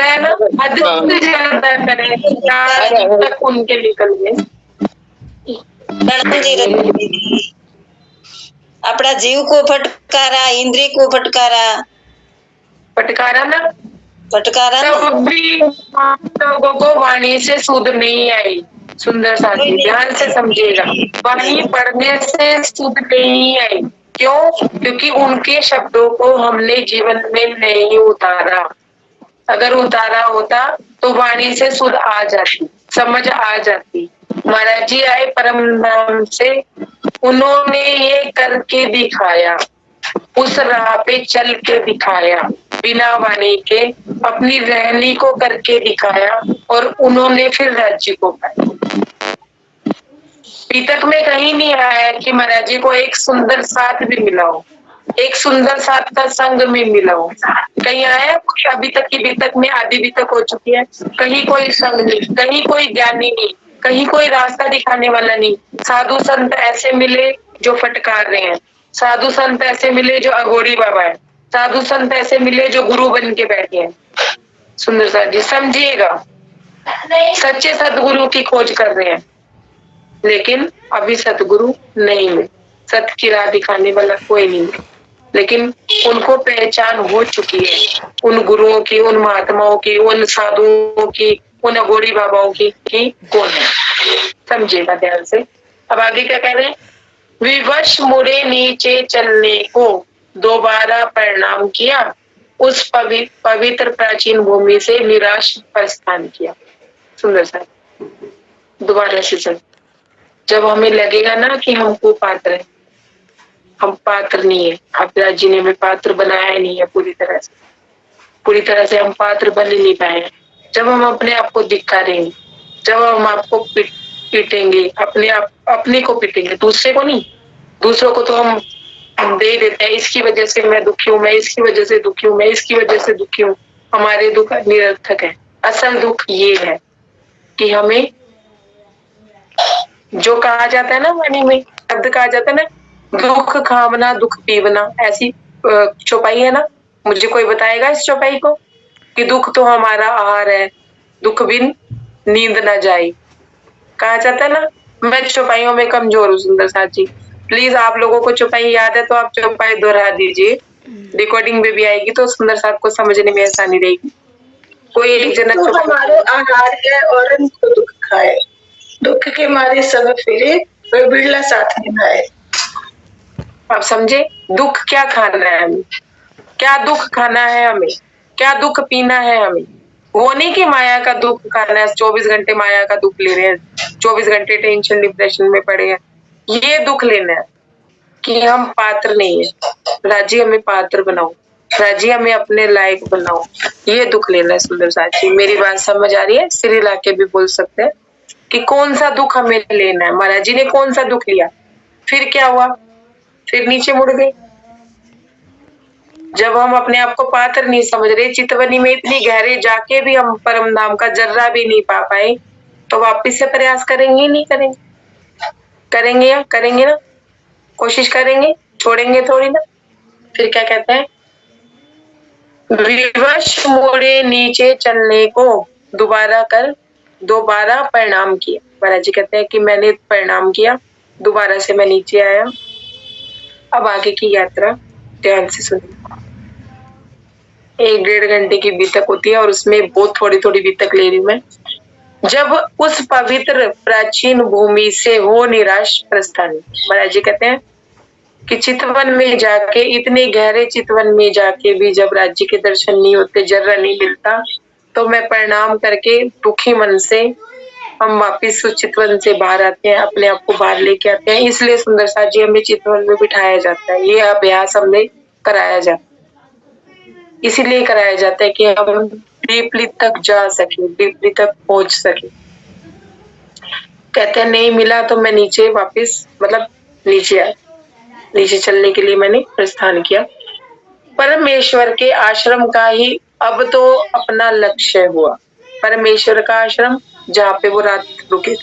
है ना, हद से ज्यादा करे, तक उनके निकल गए। अपना जीव को फटकारा, इंद्रिय को फटकारा ना, फटकारा तब भी लोगों को वाणी से सुध नहीं आई। सुंदर साथी ध्यान से समझिएगा, वाणी पढ़ने से सुध नहीं आई। क्यों? क्योंकि उनके शब्दों को हमने जीवन में नहीं उतारा। अगर उतारा होता तो वाणी से सुध आ जाती, समझ आ जाती। महाराज जी आए परम नाम से, उन्होंने ये करके दिखाया, उस राह पे चल के दिखाया, बिना वाणी के अपनी रहनी को करके दिखाया, और उन्होंने फिर राज्य को पाया। अभी तक में कहीं नहीं आया कि महाराज जी को एक सुंदर साथ भी मिला हो, एक सुंदर साथ का संग में मिला हो। कहीं आया? अभी तक की बीतक में आधी बीतक हो चुकी है, कहीं कोई संग नहीं, कहीं कोई ज्ञानी नहीं, कहीं कोई रास्ता दिखाने वाला नहीं। साधु संत ऐसे मिले जो फटकार रहे हैं, साधु संत ऐसे मिले जो अघोरी बाबा है, साधु संत ऐसे मिले जो गुरु बन के बैठे हैं। सुंदर साथ जी समझिएगा, सच्चे सदगुरु की खोज कर रहे हैं, लेकिन अभी सतगुरु नहीं है, सत्य की राह दिखाने वाला कोई नहीं है। लेकिन उनको पहचान हो चुकी है, उन गुरुओं की, उन महात्माओं की, उन साधुओं की, उन अघोरी बाबाओं की कौन है। समझिएगा ध्यान से, अब आगे क्या कह रहे हैं? विवश मुड़े नीचे चलने को दोबारा प्रणाम किया, उस पवित्र प्राचीन भूमि से निराश प्रस्थान किया। सुंदर सा दोबारा से चल। जब हमें लगेगा ना कि हम कुपात्र है, हम पात्र नहीं है, आप जी ने हमें पात्र बनाया ही नहीं है पूरी तरह से हम पात्र बन ही नहीं पाए हैं। जब हम अपने आप को धिक्कारेंगे, जब हम आपको पीटेंगे, अपने को पीटेंगे, दूसरे को नहीं। दूसरों को तो हम दे देते हैं, इसकी वजह से मैं दुखी हूँ, मैं इसकी वजह से दुखी हूँ, मैं इसकी वजह से दुखी हूँ। हमारे दुख निरर्थक है। असल दुख ये है कि हमें जो कहा जाता है ना, वाणी में शब्द कहा जाता है ना, दुख खावना दुख पीवना, ऐसी चौपाई है ना। मुझे कोई बताएगा इस चौपाई को कि दुख तो हमारा आहार है, दुख बिन नींद न जाए, कहा जाता है ना। मैं चौपाइयों में कमजोर हूँ सुंदर साथ जी, प्लीज आप लोगों को चौपाई याद है तो आप चौपाई दोहरा दीजिए, रिकॉर्डिंग में भी आएगी तो सुंदर साथ को समझने में आसानी रहेगी। कोई एक जना तो हमारो आहार है और हमको दुख खाए, दुख के मारे सब फिरे और बिरला साथ निभाए। आप समझे? दुख क्या खाना है हमें, क्या दुख खाना है हमें, क्या दुख पीना है हमें। वो नहीं कि माया का दुख खाना है, 24 घंटे माया का दुख ले रहे हैं, 24 घंटे टेंशन डिप्रेशन में पड़े हैं। ये दुख लेना है कि हम पात्र नहीं है, राजी हमें पात्र बनाओ, राजी हमें अपने लायक बनाओ, ये दुख लेना है सुंदर साथी। मेरी बात समझ आ रही है? सिर हिला के भी बोल सकते हैं कि कौन सा दुख हमें लेना है। महाराज जी ने कौन सा दुख लिया, फिर क्या हुआ, फिर नीचे मुड़ गए। जब हम अपने आप को पात्र नहीं समझ रहे, चितवनी में इतनी गहरे जाके भी हम परम धाम का जर्रा भी नहीं पा पाए, तो वापिस से प्रयास करेंगे नहीं करेंगे? करेंगे या करेंगे ना, कोशिश करेंगे, छोड़ेंगे थोड़ी ना। फिर क्या कहते हैं? विवश मुड़े नीचे चलने को दोबारा परिणाम किया। महाराज जी कहते हैं कि मैंने परिणाम किया, दोबारा से मैं नीचे आया। अब आगे की यात्रा ध्यान से सुनिए। 1-1.5 घंटे की बीतक होती है और उसमें बहुत थोड़ी थोड़ी बीतक ले रही मैं। जब उस पवित्र प्राचीन भूमि से हो निराश प्रस्थान, महाराज जी कहते हैं कि चितवन में जाके, इतने गहरे चितवन में जाके भी जब राज्य के दर्शन नहीं होते, जर्रा नहीं मिलता, तो मैं प्रणाम करके दुखी मन से हम वापिस उस चितवन से बाहर आते हैं, अपने आप को बाहर लेके आते हैं। इसलिए सुंदर साथ जी हमें चितवन में बिठाया जाता है, ये अभ्यास हमें कराया जाता है। इसीलिए कराया जाता है कि हम डीपली तक जा सके, डीपली तक पहुंच सके। कहते हैं नहीं मिला तो मैं नीचे वापिस, मतलब नीचे आया, नीचे चलने के लिए मैंने प्रस्थान किया। परमेश्वर के आश्रम का ही अब तो अपना लक्ष्य हुआ। परमेश्वर का आश्रम जहाँ पे वो रात रुके।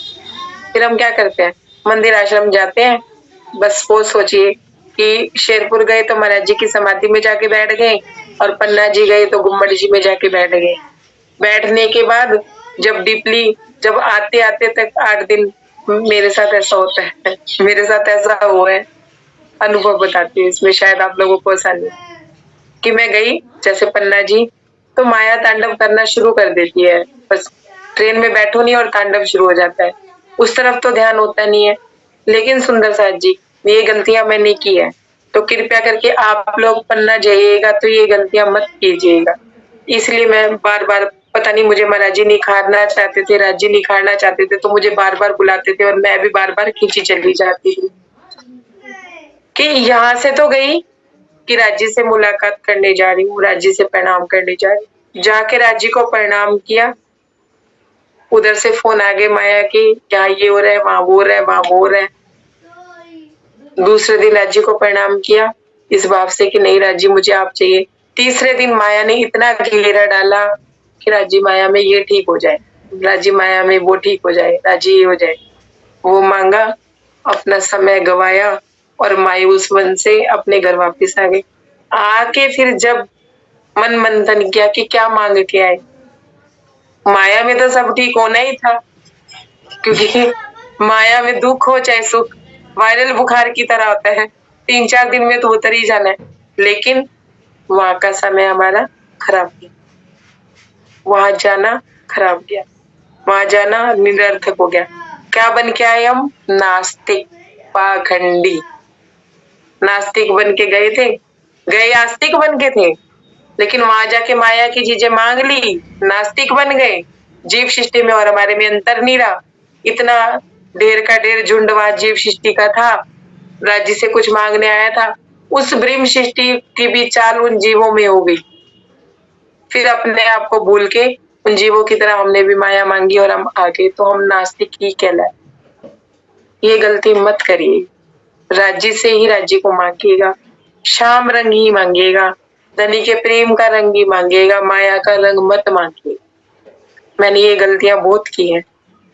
फिर हम क्या करते हैं, मंदिर आश्रम जाते हैं, बस वो सोचिए कि शेरपुर गए तो महाराज जी की समाधि में जाके बैठ गए, और पन्ना जी गए तो गुम्बद जी में जाके बैठ गए। बैठने के बाद जब डीपली, जब आते आते तक 8 दिन मेरे साथ ऐसा होता है, मेरे साथ ऐसा हुआ है, अनुभव बताती हूँ, इसमें शायद आप लोगों को आसानी कि मैं गई जैसे पन्ना जी, तो माया तांडव करना शुरू कर देती है। बस ट्रेन में बैठो नहीं और तांडव शुरू हो जाता है, उस तरफ तो ध्यान होता नहीं है। लेकिन सुंदर साथ जी, ये गलतियां मैंने की है, तो कृपया करके आप लोग पन्ना जाइएगा तो ये गलतियां मत कीजिएगा। इसलिए मैं बार बार, पता नहीं मुझे महाराज जी निखारना चाहते थे, राज जी निखारना चाहते थे, तो मुझे बार बार बुलाते थे और मैं भी बार बार खींची चली जाती थी कि यहाँ से तो गई कि राज्य से मुलाकात करने जा रही हूँ, राज्य से प्रणाम करने जा रही हूँ। जाके राज्य को प्रणाम किया, उधर से फोन आ गए माया की, यहाँ ये हो रहा है, वहां वो हो रहा है, वहां वो हो रहा है। दूसरे दिन राज्य को प्रणाम किया इस भाव से कि नहीं राज्य मुझे आप चाहिए। तीसरे दिन माया ने इतना घेरा डाला कि राज्य माया में ये ठीक हो जाए, राज्य माया में वो ठीक हो जाए, राज्य ये हो जाए। वो मांगा, अपना समय गवाया और मायूस मन से अपने घर वापिस आ गए। आके फिर जब मन मंथन किया कि क्या मांग के आए, माया में तो सब ठीक होना ही था, क्योंकि माया में दुख हो चाहे सुख वायरल बुखार की तरह होता है, 3-4 दिन में तो उतर ही जाना है। लेकिन वहां का समय हमारा खराब गया, वहां जाना खराब गया, वहां जाना निरर्थक हो गया। क्या बन के आए हम? नास्तिक, पाखंडी। नास्तिक बन के गए थे, गए आस्तिक बन के थे, लेकिन वहां जाके माया की चीजें मांग ली, नास्तिक बन गए। जीव सृष्टि में और हमारे में अंतर नहीं रहा। इतना ढेर का ढेर झुंड वहां जीव सृष्टि का था, राज्य से कुछ मांगने आया था, उस ब्रह्म सृष्टि की भी चाल उन जीवों में हो गई। फिर अपने आप को भूल के उन जीवों की तरह हमने भी माया मांगी और हम आगे, तो हम नास्तिक ही कहलाए। ये गलती मत करिए। राज्य से ही राज्य को मांगिएगा, श्याम रंग ही मांगिएगा, धनी के प्रेम का रंग ही मांगिएगा, माया का रंग मत मांगिए। मैंने ये गलतियां बहुत की हैं,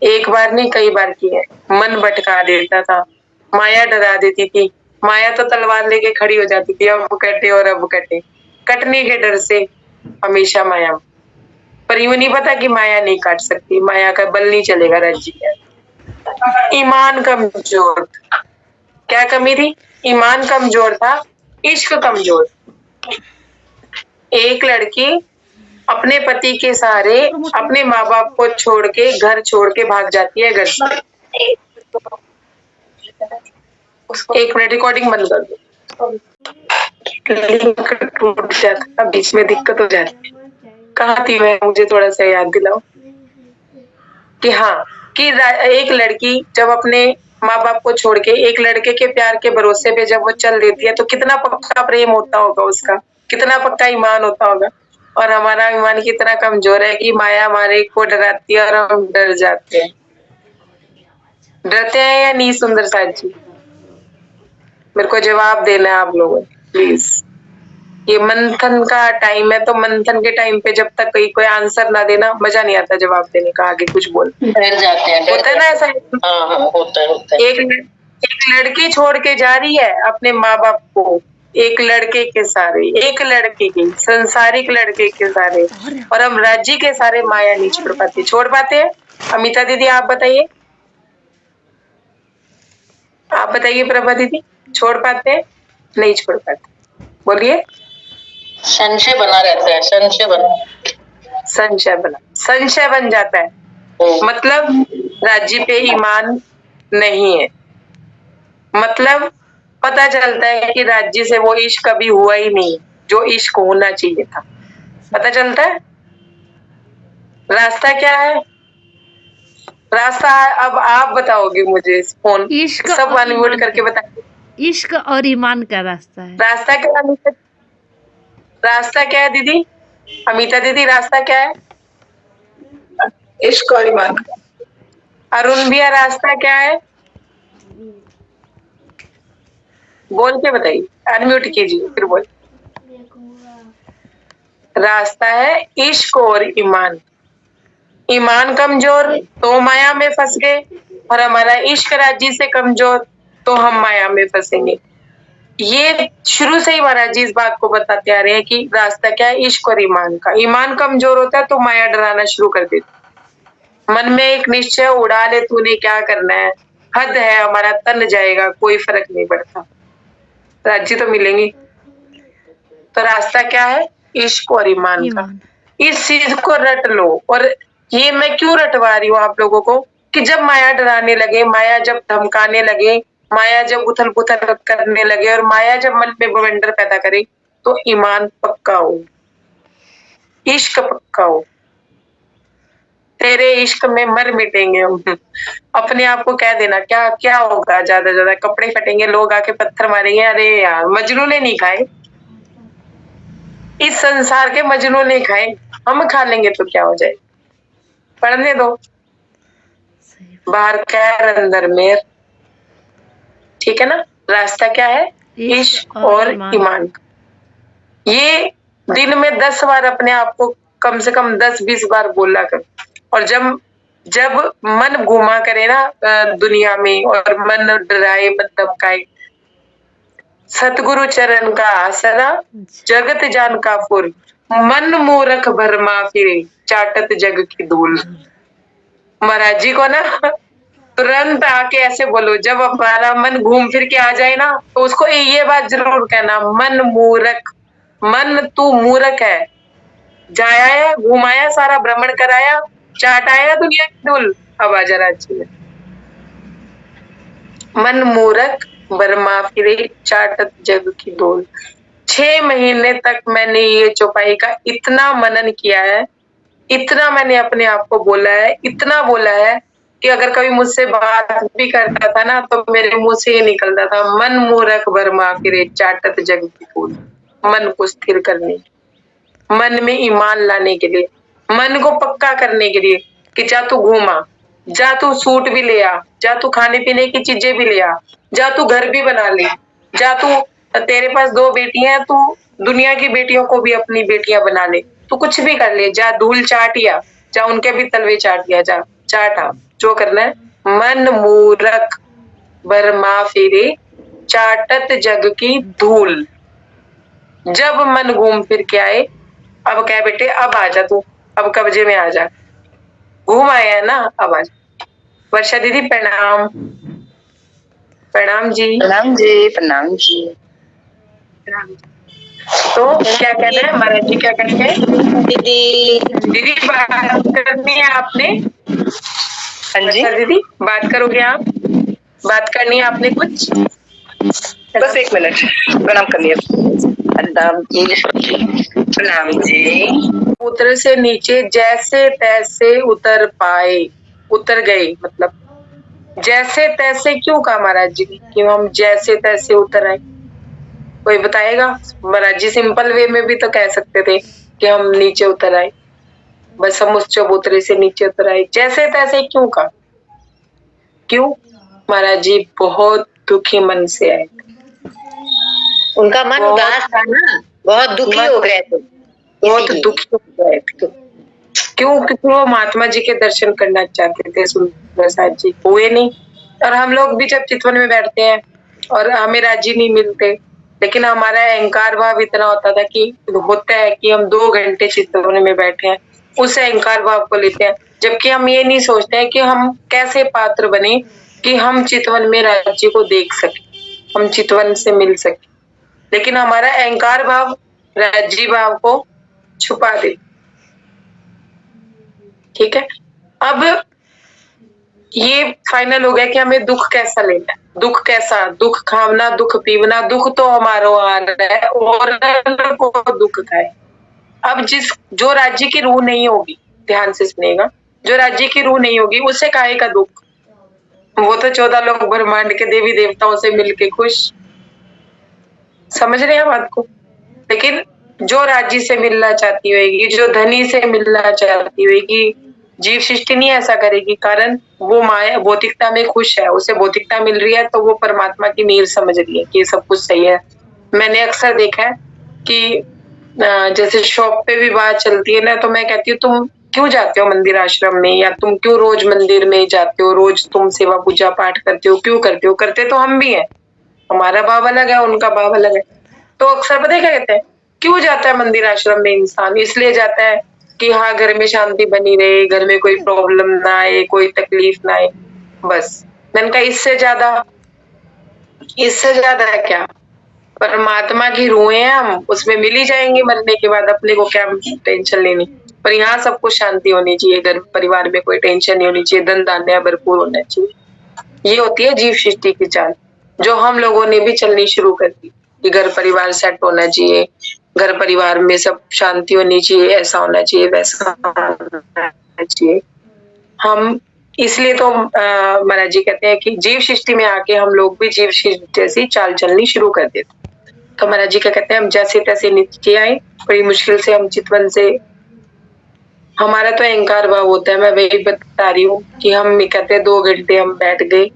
एक बार नहीं कई बार की है। मन भटका देता था, माया डरा देती थी, माया तो तलवार लेके खड़ी हो जाती थी, अब कटे और अब कटे, कटने के डर से हमेशा माया। पर यूं नहीं पता कि माया नहीं काट सकती, माया का बल नहीं चलेगा राज्य का। ईमान कमजोर, क्या कमी थी? ईमान कमजोर था, इश्क कमजोर। एक लड़की अपने पति के सहारे अपने माँ बाप को छोड़ के, घर छोड़ के भाग जाती है घर से। एक मिनट, रिकॉर्डिंग बंद कर दो, लिंक टूट जाता, बीच में दिक्कत हो जाती है। कहाँ थी मैं, मुझे थोड़ा सा याद दिलाओ। कि हाँ, कि एक लड़की जब अपने माँ बाप को छोड़ के एक लड़के के प्यार के भरोसे पे जब वो चल देती है, तो कितना पक्का प्रेम होता होगा उसका, कितना पक्का ईमान होता होगा। और हमारा ईमान कितना कमजोर है कि माया हमारे को डराती है और हम डर जाते हैं। डरते हैं या नहीं सुंदर साथ जी? मेरे को जवाब देना है आप लोगों ने, प्लीज। ये मंथन का टाइम है, तो मंथन के टाइम पे जब तक कोई आंसर ना देना, मजा नहीं आता जवाब देने का, आगे कुछ बोल डर जाते हैं, होता है ना ऐसा। हाँ होता है। एक लड़की छोड़ के जा रही है अपने माँ बाप को, एक लड़के के सारे, एक लड़के के, संसारिक लड़के के सारे, और हम राज्य के सारे माया नहीं छोड़ पाते। छोड़ पाते हैं? अमिता दीदी आप बताइए, आप बताइए प्रभा दीदी, छोड़ पाते हैं? नहीं छोड़ पाते, बोलिए। संशय बना रहता है, संशय बन जाता है, मतलब राज्य पे ईमान नहीं है। मतलब पता चलता है कि राज्य से वो इश्क कभी हुआ ही नहीं जो इश्क होना चाहिए था। पता चलता है। रास्ता क्या है? रास्ता अब आप बताओगे मुझे, फोन इश्क सब और अनम्यूट ईमान करके बताइए। इश्क और ईमान का रास्ता है। रास्ता क्या है अमिता? रास्ता क्या है दीदी? अमिता दीदी रास्ता क्या है? इश्क और ईमान का। अरुण भैया रास्ता क्या है? बोल के बताइए, अनम्यूट कीजिए फिर बोल। रास्ता है इश्क और ईमान। ईमान कमजोर तो माया में फंस गए, और हमारा इश्क राज्य से कमजोर तो हम माया में फंसेंगे। ये शुरू से ही महाराज जी इस बात को बताते आ रहे हैं कि रास्ता क्या है, इश्क और ईमान का। ईमान कमजोर होता है तो माया डराना शुरू कर देती। मन में एक निश्चय उड़ा ले, तूने क्या करना है, हद है, हमारा तन जाएगा, कोई फर्क नहीं पड़ता, राज्य तो मिलेंगे। तो रास्ता क्या है? इश्क और ईमान का। इस चीज को रट लो। और ये मैं क्यों रटवा रही हूँ आप लोगों को, कि जब माया डराने लगे, माया जब धमकाने लगे, माया जब उथल पुथल करने लगे, और माया जब मन में बवंडर पैदा करे, तो ईमान पक्का हो, इश्क पक्का हो। तेरे इश्क में मर मिटेंगे हम। अपने आप को कह देना, क्या क्या होगा, ज्यादा ज्यादा कपड़े फटेंगे, लोग आके पत्थर मारेंगे, अरे यार मजनू ने नहीं खाए, इस संसार के मजनू ने खाए, हम खा लेंगे तो क्या हो जाए, पढ़ने दो। बाहर कैर अंदर मेर, ठीक है ना। रास्ता क्या है? इश्क और ईमान। ये दिन में 10 बार अपने आप को कम से कम 10-20 बार बोला कर। और जब मन घुमा करे ना दुनिया में, और मन डराए मन धमकाए, सतगुरु चरण का आसरा, जगत जान का फुर, मन मूरख भरमा फिरे, चाटत जग की धूल। महाराज जी को ना तुरंत आके ऐसे बोलो, जब हमारा मन घूम फिर के आ जाए ना, तो उसको ये बात जरूर कहना, मन मूरख, मन तू मूरख है, जाया घुमाया, सारा भ्रमण कराया, चाटाया दुनिया की धूल, अब आजा राज्य में। मन मूरख बरमा फिरे चाटत जग की डोल। 6 महीने तक मैंने ये चौपाई का इतना मनन किया है, इतना मैंने अपने आप को बोला है, इतना बोला है कि अगर कभी मुझसे बात भी करता था ना तो मेरे मुंह से ही निकलता था, मन मूरख बरमा फिरे चाटत जग की डोल। मन को स्थिर करने, मन में ईमान लाने के लिए, मन को पक्का करने के लिए कि जा तू घूमा, जा तू सूट भी ले आ, जा तू खाने पीने की चीजें भी ले आ, जा तू घर भी बना ले, जा तू, तेरे पास 2 बेटियां हैं, तू दुनिया की बेटियों को भी अपनी बेटियां बना ले, तू कुछ भी कर ले, जा धूल चाटिया, जा उनके भी तलवे चाटिया, जा चाटा जो करना है। मन मूरख बरमा फिरे चाटत जग की धूल। जब मन घूम फिर के आए, अब क्या बेटे, अब आजा तू, अब कब्जे में आ जा, घूम आया है ना, अब आजा। वर्षा दीदी प्रणाम। प्रणाम जी। प्रणाम जी, प्रणाम जी। प्रणाम जी। तो क्या कहना है महाराज जी, क्या करेंगे दीदी। दीदी? बात करनी है आपने? हाँ जी, वर्षा दीदी बात करोगे आप? बात करनी है आपने कुछ? बस 1 मिनट, प्रणाम करनी है। प्रणाम जी, प्रणाम जी। उतर से नीचे जैसे तैसे उतर पाए, उतर गए, मतलब जैसे तैसे क्यों कहा महाराज जी कि हम जैसे तैसे उतर आए? कोई बताएगा? महाराज जी सिंपल वे में भी तो कह सकते थे कि हम नीचे उतर आए, बस हम उस चबूतरे से नीचे उतर आए। जैसे तैसे क्यों कहा? क्यों? महाराज जी बहुत दुखी मन से आए, उनका मन उदास था ना, बहुत दुखी हो गए थे, बहुत दुखी हो गए थे। क्यों? क्योंकि वो महात्मा जी के दर्शन करना चाहते थे। सुंदर साथ जी हुए नहीं, और हम लोग भी जब चितवन में बैठते हैं और हमें राजी नहीं मिलते, लेकिन हमारा अहंकार भाव इतना होता था कि होता है कि हम 2 घंटे चितवन में बैठे हैं, उस अहंकार भाव को लेते हैं, जबकि हम ये नहीं सोचते हैं कि हम कैसे पात्र बने कि हम चितवन में राज्य को देख सके, हम चितवन से मिल सके, लेकिन हमारा अहंकार भाव राज्य भाव को छुपा दे। ठीक है, अब ये फाइनल हो गया कि हमें दुख कैसा लेना है, दुख कैसा, दुख खावना, दुख पीवना, दुख तो हमारा आ रहा है और को दुख का है। अब जो राज्य की रूह नहीं होगी, ध्यान से सुनेगा, जो राज्य की रूह नहीं होगी उसे काहे का दुख? वो तो 14 लोग ब्रह्मांड के देवी देवताओं से मिलके खुश, समझ रहे हैं बात को। लेकिन जो राज्य से मिलना चाहती होगी, जो धनी से मिलना चाहती होगी, जीव सृष्टि नहीं ऐसा करेगी, कारण वो माया भौतिकता में खुश है, उसे भौतिकता मिल रही है तो वो परमात्मा की नीर समझ रही है कि सब कुछ सही है। मैंने अक्सर देखा है कि जैसे शॉप पे भी बात चलती है ना, तो मैं कहती हूँ तुम क्यों जाते हो मंदिर आश्रम में, या तुम क्यों रोज मंदिर में जाते हो, रोज तुम सेवा पूजा पाठ करते हो, क्यों करते हो? करते तो हम भी हैं, हमारा भाव अलग है, उनका भाव अलग है। तो अक्सर पता है क्या कहते हैं, क्यों जाता है मंदिर आश्रम में इंसान? इसलिए जाता है कि हाँ घर में शांति बनी रहे, घर में कोई प्रॉब्लम ना आए, कोई तकलीफ ना आए, बस। मैंने कहा इससे ज्यादा क्या? परमात्मा की रूहें हैं हम, उसमें मिल ही जाएंगे मरने के बाद, अपने को क्या टेंशन लेनी। पर यहाँ सबको शांति होनी चाहिए, घर परिवार में कोई टेंशन नहीं होनी चाहिए, धन धान्य भरपूर होना चाहिए। ये होती है जीव सृष्टि की चाल, जो हम लोगों ने भी चलनी शुरू कर दी कि घर परिवार सेट होना चाहिए, घर परिवार में सब शांति होनी चाहिए, ऐसा होना चाहिए, वैसा होना चाहिए। हम इसलिए तो महाराज जी कहते हैं कि जीव सृष्टि में आके हम लोग भी जीव सृष्टि जैसी चाल चलनी शुरू कर देते। तो महाराज जी क्या कहते हैं, हम जैसे तैसे नीचे आए, बड़ी मुश्किल से हम चितवन से, हमारा तो अहंकार भाव होता है, मैं वही बता रही हूँ कि हम कहते हैं 2 घंटे हम बैठ गए,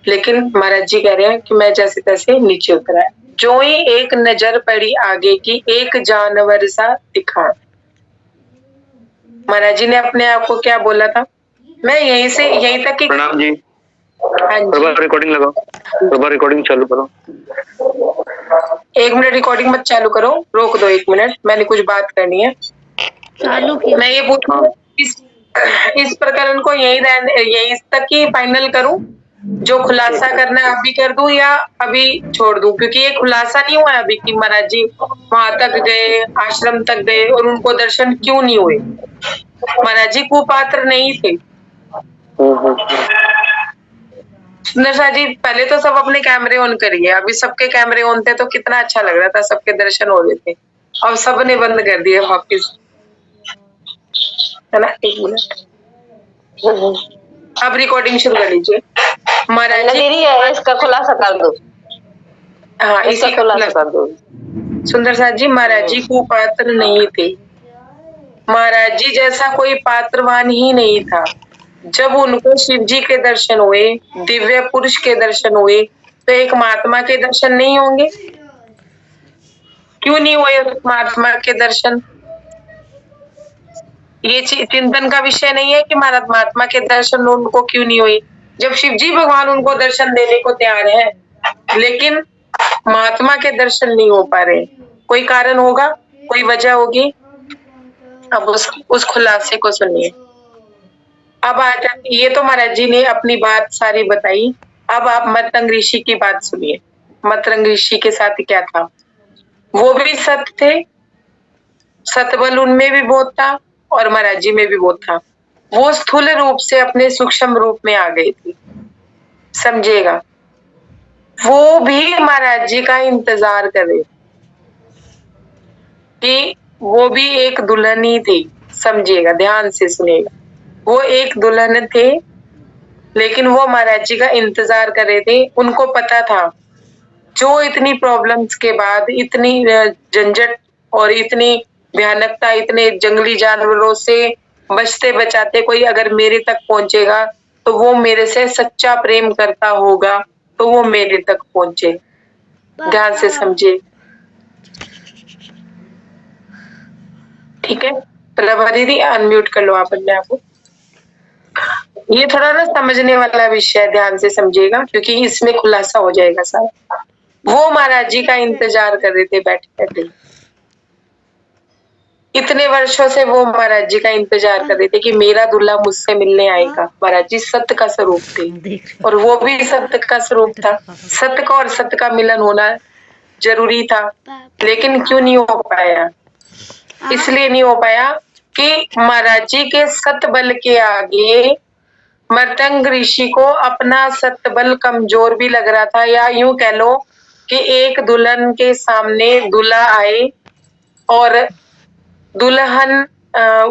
लेकिन महाराज जी कह रहे हैं कि मैं जैसे तैसे नीचे उतरा है। जो ही एक नजर पड़ी आगे की, एक जानवर सा दिखा। महाराज जी ने अपने आप को क्या बोला था? मैं यहीं से यहीं तक की। प्रणाम जी। हाँ जी, रिकॉर्डिंग लगाओ, रिकॉर्डिंग चालू करो। 1 मिनट रिकॉर्डिंग मत चालू करो, रोक दो 1 मिनट, मैंने कुछ बात करनी है। चालू किया। मैं ये पूछूं इस प्रकरण को यहीं तक ही फाइनल करूं, जो खुलासा करना है अभी कर दूं या अभी छोड़ दूं? क्योंकि ये खुलासा नहीं हुआ है अभी कि महाराज जी वहां तक गए, आश्रम तक गए और उनको दर्शन क्यों नहीं हुए। महाराज जी कुपात्र नहीं थे, सुंदर सा जी, पहले तो सब अपने कैमरे ऑन करिए। अभी सबके कैमरे ऑन थे तो कितना अच्छा लग रहा था, सबके दर्शन हो रहे थे। अब सबने बंद कर दिए वापिस, है ना। 1 मिनट, अब रिकॉर्डिंग शुरू कर लीजिए। महाराज जी दीदी है, इसका खुलासा कर दो, हाँ, इसका इसी खुलासा कर दो। सुंदर सा जी, महाराज जी कुपात्र नहीं थे। महाराज जी जैसा कोई पात्रवान ही नहीं था। जब उनको शिव जी के दर्शन हुए, दिव्य पुरुष के दर्शन हुए, तो एक महात्मा के दर्शन नहीं होंगे? क्यों नहीं हुए उस महात्मा के दर्शन? ये चिंतन का विषय नहीं है कि महात्मा के दर्शन उनको क्यों नहीं हुए। जब शिव जी भगवान उनको दर्शन देने को तैयार है, लेकिन महात्मा के दर्शन नहीं हो पा रहे, कोई कारण होगा, कोई वजह होगी। अब उस खुलासे को सुनिए। अब आता, ये तो महाराज जी ने अपनी बात सारी बताई। अब आप मतंग ऋषि की बात सुनिए। मतंग ऋषि के साथ क्या था? वो भी सत थे, सतबल उनमें भी बहुत था और महाराज जी में भी बहुत था। वो स्थूल रूप से अपने सूक्ष्म रूप में आ गई थी, समझिएगा। वो भी महाराज जी का इंतजार करे कि वो भी एक दुल्हन ही थी, समझिएगा, ध्यान से सुनिएगा। वो एक दुल्हन थे, लेकिन वो महाराज जी का इंतजार कर रहे थे। उनको पता था, जो इतनी प्रॉब्लम्स के बाद, इतनी झंझट और इतनी भयानकता, इतने जंगली जानवरों से बचते बचाते कोई अगर मेरे तक पहुंचेगा तो वो मेरे से सच्चा प्रेम करता होगा, तो वो मेरे तक पहुंचे। ध्यान से समझिए, ठीक है। प्रभा दीदी अनम्यूट कर लो आप अपने आप को। ये थोड़ा ना समझने वाला विषय है, ध्यान से समझिएगा, क्योंकि इसमें खुलासा हो जाएगा सारा। वो महाराज जी का इंतजार कर रहे थे बैठे बैठे। इतने वर्षों से वो महाराज जी का इंतजार कर रहे थे कि मेरा दूल्हा मुझसे मिलने आएगा। महाराज जी सत्य का स्वरूप थे और वो भी सत्य का स्वरूप था। सत्य का और सत्य का मिलन होना जरूरी था, लेकिन क्यों नहीं हो पाया? इसलिए नहीं हो पाया कि महाराज जी के सत्य बल के आगे मर्तंग ऋषि को अपना सत्य बल कमजोर भी लग रहा था। या यूं कह लो कि एक दुल्हन के सामने दूल्हा आए और दुल्हन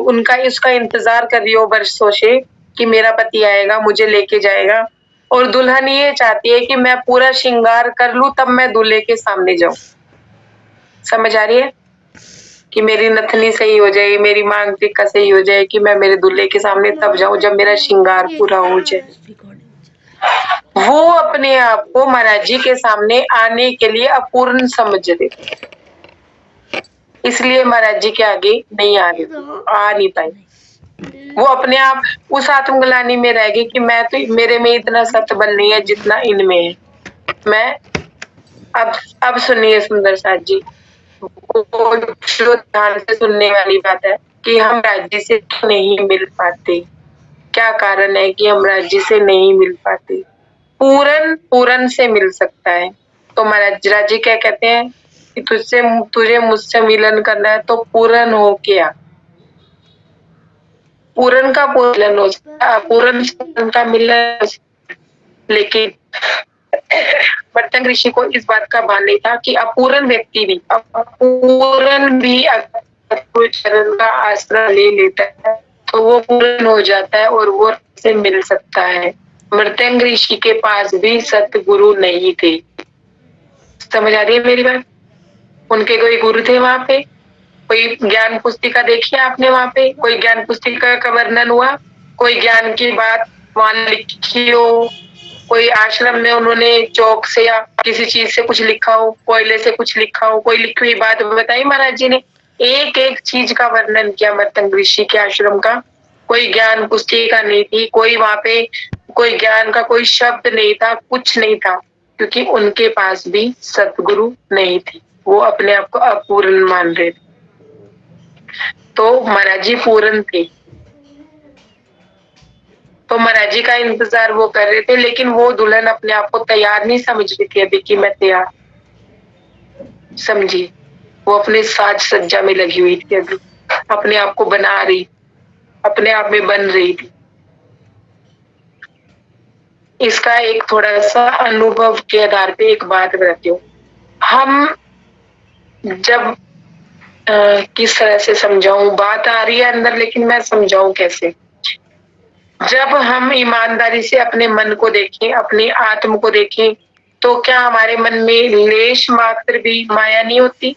उनका इसका इंतजार कर रही हो वर्षों से कि मेरा पति आएगा, मुझे लेके जाएगा, और दुल्हन ये चाहती है कि मैं पूरा श्रृंगार कर लूं तब मैं दूल्हे के सामने जाऊं। समझ आ रही है? कि मेरी नथनी सही हो जाए, मेरी मांग टिक्का सही हो जाए, कि मैं मेरे दूल्हे के सामने तब जाऊं जब मेरा श्रृंगार पूरा हो जाए। वो अपने आप को महाराज जी के सामने आने के लिए अपूर्ण समझ रहे, इसलिए महाराज जी के आगे नहीं आ रही, आ नहीं पाए। वो अपने आप उस आत्मग्लानि में रह गई कि मैं तो, मेरे में इतना सत्य बल नहीं है जितना इनमें है। मैं अब सुनिए सुंदर साथ जी, वो जो ध्यान से सुनने वाली बात है कि हम राज्य से नहीं मिल पाते। क्या कारण है कि हम राज्य से नहीं मिल पाते? पूरन पूरन से मिल सकता है। तो महाराज जी क्या कहते हैं कि तुझे मुझसे मिलन करना है तो पूरन हो क्या? पूरन का मिलन हो सकता, पूरन का मिलन। लेकिन वर्तंग ऋषि को इस बात का भान नहीं था कि अपूर्ण व्यक्ति भी, अपूर्ण भी अगर कोई चरण का आश्रय ले लेता है तो वो पूर्ण हो जाता है और वो से मिल सकता है। मृत्यंग ऋषि के पास भी सतगुरु नहीं थे। समझ आ रही है मेरी बात? उनके कोई गुरु थे वहां पे? कोई ज्ञान पुस्तिका देखी आपने? वहां पे कोई ज्ञान पुस्तिका का वर्णन हुआ? कोई ज्ञान की बात वहां लिखी हो? कोई आश्रम में उन्होंने चौक से या किसी चीज से कुछ लिखा हो, कोयले से कुछ लिखा हो, कोई लिखी हुई बात बताई महाराज जी ने? एक एक चीज का वर्णन किया मर्तंग ऋषि के आश्रम का। कोई ज्ञान पुस्तिका नहीं थी, कोई वहां पे कोई ज्ञान का कोई शब्द नहीं था, कुछ नहीं था, क्योंकि उनके पास भी सतगुरु नहीं थी। वो अपने आप को अपूर्ण मान रहे थे। तो महाराज जी पूर्ण थे, तो महाराज जी का इंतजार वो कर रहे थे, लेकिन वो दुल्हन अपने आप को तैयार नहीं समझ रही थी अभी कि मैं तैयार। समझिए, वो अपने साज सज्जा में लगी हुई थी, अभी अपने आप को बना रही, अपने आप में बन रही थी। इसका एक थोड़ा सा अनुभव के आधार पे एक बात बताती हूँ। हम जब किस तरह से समझाऊं, बात आ रही है अंदर लेकिन मैं समझाऊं कैसे। जब हम ईमानदारी से अपने मन को देखें, अपनी आत्म को देखें, तो क्या हमारे मन में लेश मात्र भी माया नहीं होती?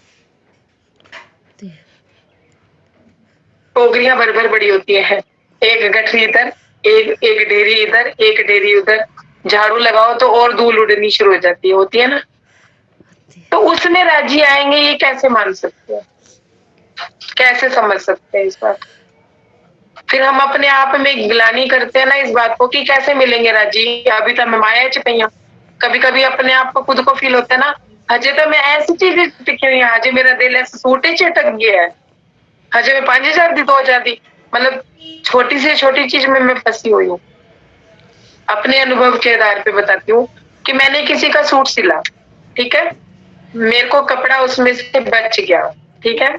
टोकरियां भर भर बड़ी होती है, एक गठरी इधर, एक डेरी इधर, एक डेरी उधर, झाड़ू लगाओ तो और धूल उड़नी शुरू हो जाती है, होती है ना। तो उसमें राजी आएंगे, ये कैसे मान सकते हैं, कैसे समझ सकते हैं इस बात को? फिर हम अपने आप में गिलानी करते हैं ना इस बात को कि कैसे मिलेंगे राजी, अभी तो मैं माया च पई हूं। कभी कभी अपने आप को खुद को फील होता है ना, हजे तो मैं ऐसी चीज टिकी हुई हूं, हजे मेरा दिल ऐसे सूटे चटक गया है, हजे मैं 5,000 दी 2,000 दी, मतलब छोटी से छोटी चीज में मैं फंसी हुई हूँ। अपने अनुभव के आधार पे बताती हूँ कि मैंने किसी का सूट सिला, ठीक है, मेरे को कपड़ा उसमें से बच गया, ठीक है।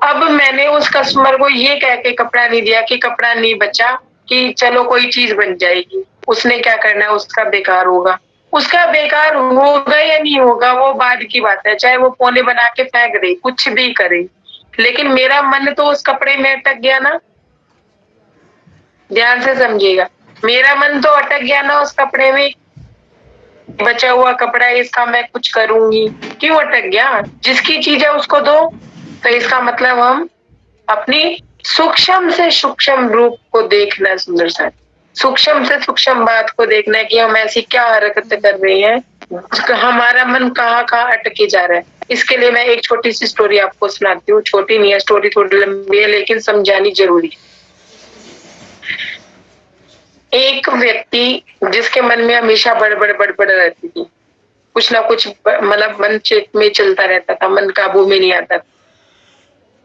अब मैंने उस कस्टमर को ये कह के कपड़ा नहीं दिया कि कपड़ा नहीं बचा, कि चलो कोई चीज बन जाएगी, उसने क्या करना है, उसका बेकार होगा। उसका बेकार होगा या नहीं होगा वो बाद की बात है, चाहे वो पौने बना के फेंक दे, कुछ भी करे, लेकिन मेरा मन तो उस कपड़े में अटक गया ना। ध्यान से समझिएगा, मेरा मन तो अटक गया ना उस कपड़े में। बचा हुआ कपड़ा है, इसका मैं कुछ करूंगी, क्यों अटक गया? जिसकी चीज है उसको दो। तो इसका मतलब हम अपनी सूक्ष्म से सूक्ष्म रूप को देखना है, सुंदर सा सूक्ष्म से सूक्ष्म बात को देखना है कि हम ऐसी क्या हरकत कर रहे हैं, हमारा मन कहाँ कहाँ अटके जा रहा है। इसके लिए मैं एक छोटी सी स्टोरी आपको सुनाती हूँ, छोटी नहीं है स्टोरी, थोड़ी लंबी है लेकिन समझानी जरूरी है। एक व्यक्ति जिसके मन में हमेशा बड़बड़ रहती थी, कुछ ना कुछ मतलब मन चेत में चलता रहता था, मन काबू में नहीं आता।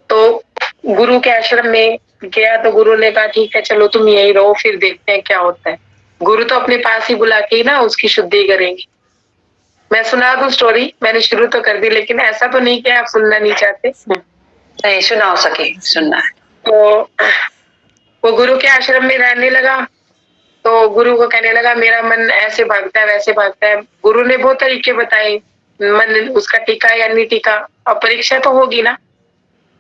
तो गुरु के आश्रम में गया तो गुरु ने कहा ठीक है चलो तुम यहीं रहो, फिर देखते हैं क्या होता है। गुरु तो अपने पास ही बुला के ना उसकी शुद्धि करेंगे। मैं सुना दूं स्टोरी, मैंने शुरू तो कर दी लेकिन ऐसा तो नहीं कि आप सुनना नहीं चाहते। नहीं सुना सके, सुनना है। तो वो गुरु के आश्रम में रहने लगा, तो गुरु को कहने लगा मेरा मन ऐसे भागता है वैसे भागता है। गुरु ने बहुत तरीके बताए, मन उसका टिका या नहीं टिका। अब परीक्षा तो होगी ना,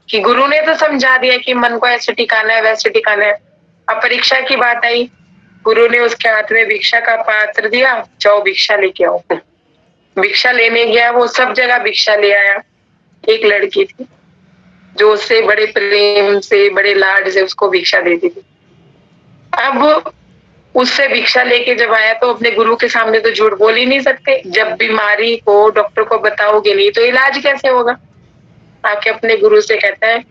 कि गुरु ने तो समझा दिया कि मन को ऐसे टिकाना है वैसे टिकाना है। अब परीक्षा की बात आई, गुरु ने उसके हाथ में भिक्षा का पात्र दिया, जाओ भिक्षा लेके आओ। भिक्षा लेने गया, वो सब जगह भिक्षा ले आया। एक लड़की थी जो उससे बड़े प्रेम से बड़े लाड से उसको भिक्षा देती थी। अब उससे भिक्षा लेके जब आया तो अपने गुरु के सामने तो झूठ बोल ही नहीं सकते, जब बीमारी को डॉक्टर को बताओगे नहीं तो इलाज कैसे होगा। आके अपने गुरु से कहता है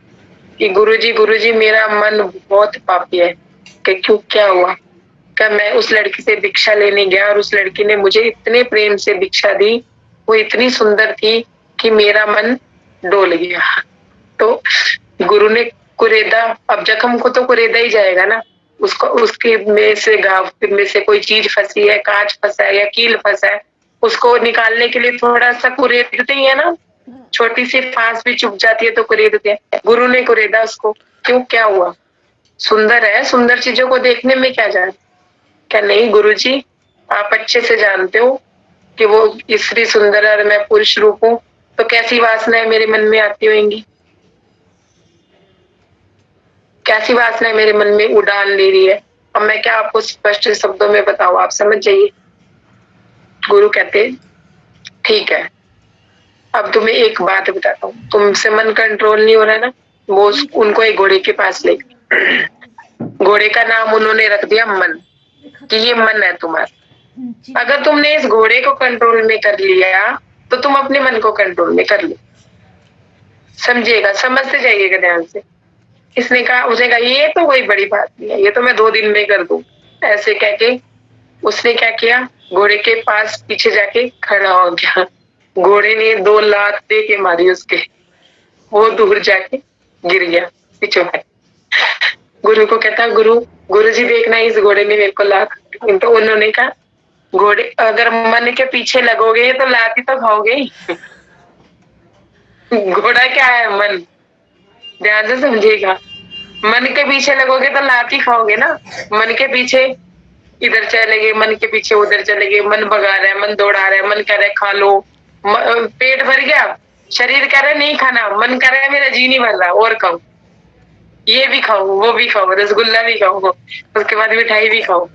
कि गुरुजी मेरा मन बहुत पापी है। कि क्यों, क्या हुआ? क्या? मैं उस लड़की से भिक्षा लेने गया और उस लड़की ने मुझे इतने प्रेम से भिक्षा दी, वो इतनी सुंदर थी कि मेरा मन डोल गया। तो गुरु ने कुरेदा, अब जख्म को तो कुरेदा ही जाएगा ना, उसको उसके में से घाव में से कोई चीज फंसी है, कांच फंसा है या कील फंसा है, उसको निकालने के लिए थोड़ा सा कुरेदते ही है ना, छोटी सी फांस भी चुभ जाती है तो कुरेदते हैं। गुरु ने कुरेदा उसको, क्यों, क्या हुआ? सुंदर है, सुंदर चीजों को देखने में क्या जाए? क्या नहीं गुरुजी, आप अच्छे से जानते हो कि वो स्त्री सुंदर है और मैं पुरुष रूप हूँ, तो कैसी वासनाएं मेरे मन में आती होंगी, कैसी वासनाएं मेरे मन में उड़ान ले रही है। अब मैं क्या आपको स्पष्ट शब्दों में बताऊं, आप समझ जाइए। गुरु कहते ठीक है, अब तुम्हें एक बात बताता हूँ, तुमसे मन कंट्रोल नहीं हो रहा है ना। वो उनको एक घोड़े के पास ले गए। घोड़े का नाम उन्होंने रख दिया मन, कि ये मन है तुम्हारा। अगर तुमने इस घोड़े को कंट्रोल में कर लिया तो तुम अपने मन को कंट्रोल में कर लो। समझिएगा, समझते जाइएगा ध्यान से। इसने कहा, उसने कहा ये तो कोई बड़ी बात नहीं है, ये तो मैं 2 दिन में कर दूं। ऐसे कह के उसने क्या किया, घोड़े के पास पीछे जाके खड़ा हो गया। घोड़े ने 2 लात दे के मारी उसके, वो दूर जाके गिर गया पीछे में। गुरु को कहता, गुरुजी देखना इस घोड़े ने मेरे को लात। तो उन्होंने कहा घोड़े अगर मन के पीछे लगोगे तो लात ही तो खाओगे। घोड़ा क्या है? मन। ध्यान से समझिएगा, मन के पीछे लगोगे तो लात ही खाओगे ना। मन के पीछे इधर चले गए, मन के पीछे उधर चले गए, मन भगा रहा है, मन दौड़ा रहा है, मन कह रहा है खा लो, पेट भर गया, शरीर कह रहा है नहीं खाना, मन कह रहा है मेरा जी नहीं भर रहा और खाऊं, ये भी खाऊं, वो भी खाऊं, रसगुल्ला भी खाऊं, उसके बाद मिठाई भी खाऊं,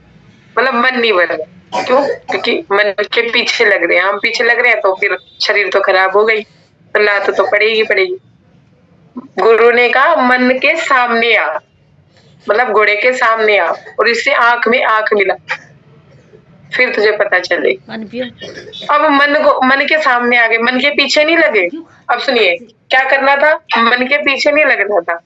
मतलब मन नहीं भर रहा। क्यों? क्योंकि मन के पीछे लग रहे हैं, हम पीछे लग रहे हैं, तो फिर शरीर तो खराब हो गई, तो लात तो पड़ेगी पड़ेगी। गुरु ने कहा मन के सामने आ, मतलब घोड़े के सामने आ, और इससे आंख में आंख मिला, फिर तुझे पता चले। पानी पियो। अब मन के सामने आ गए, मन के पीछे नहीं लगे। अब सुनिए क्या करना था, मन के पीछे नहीं लगना था,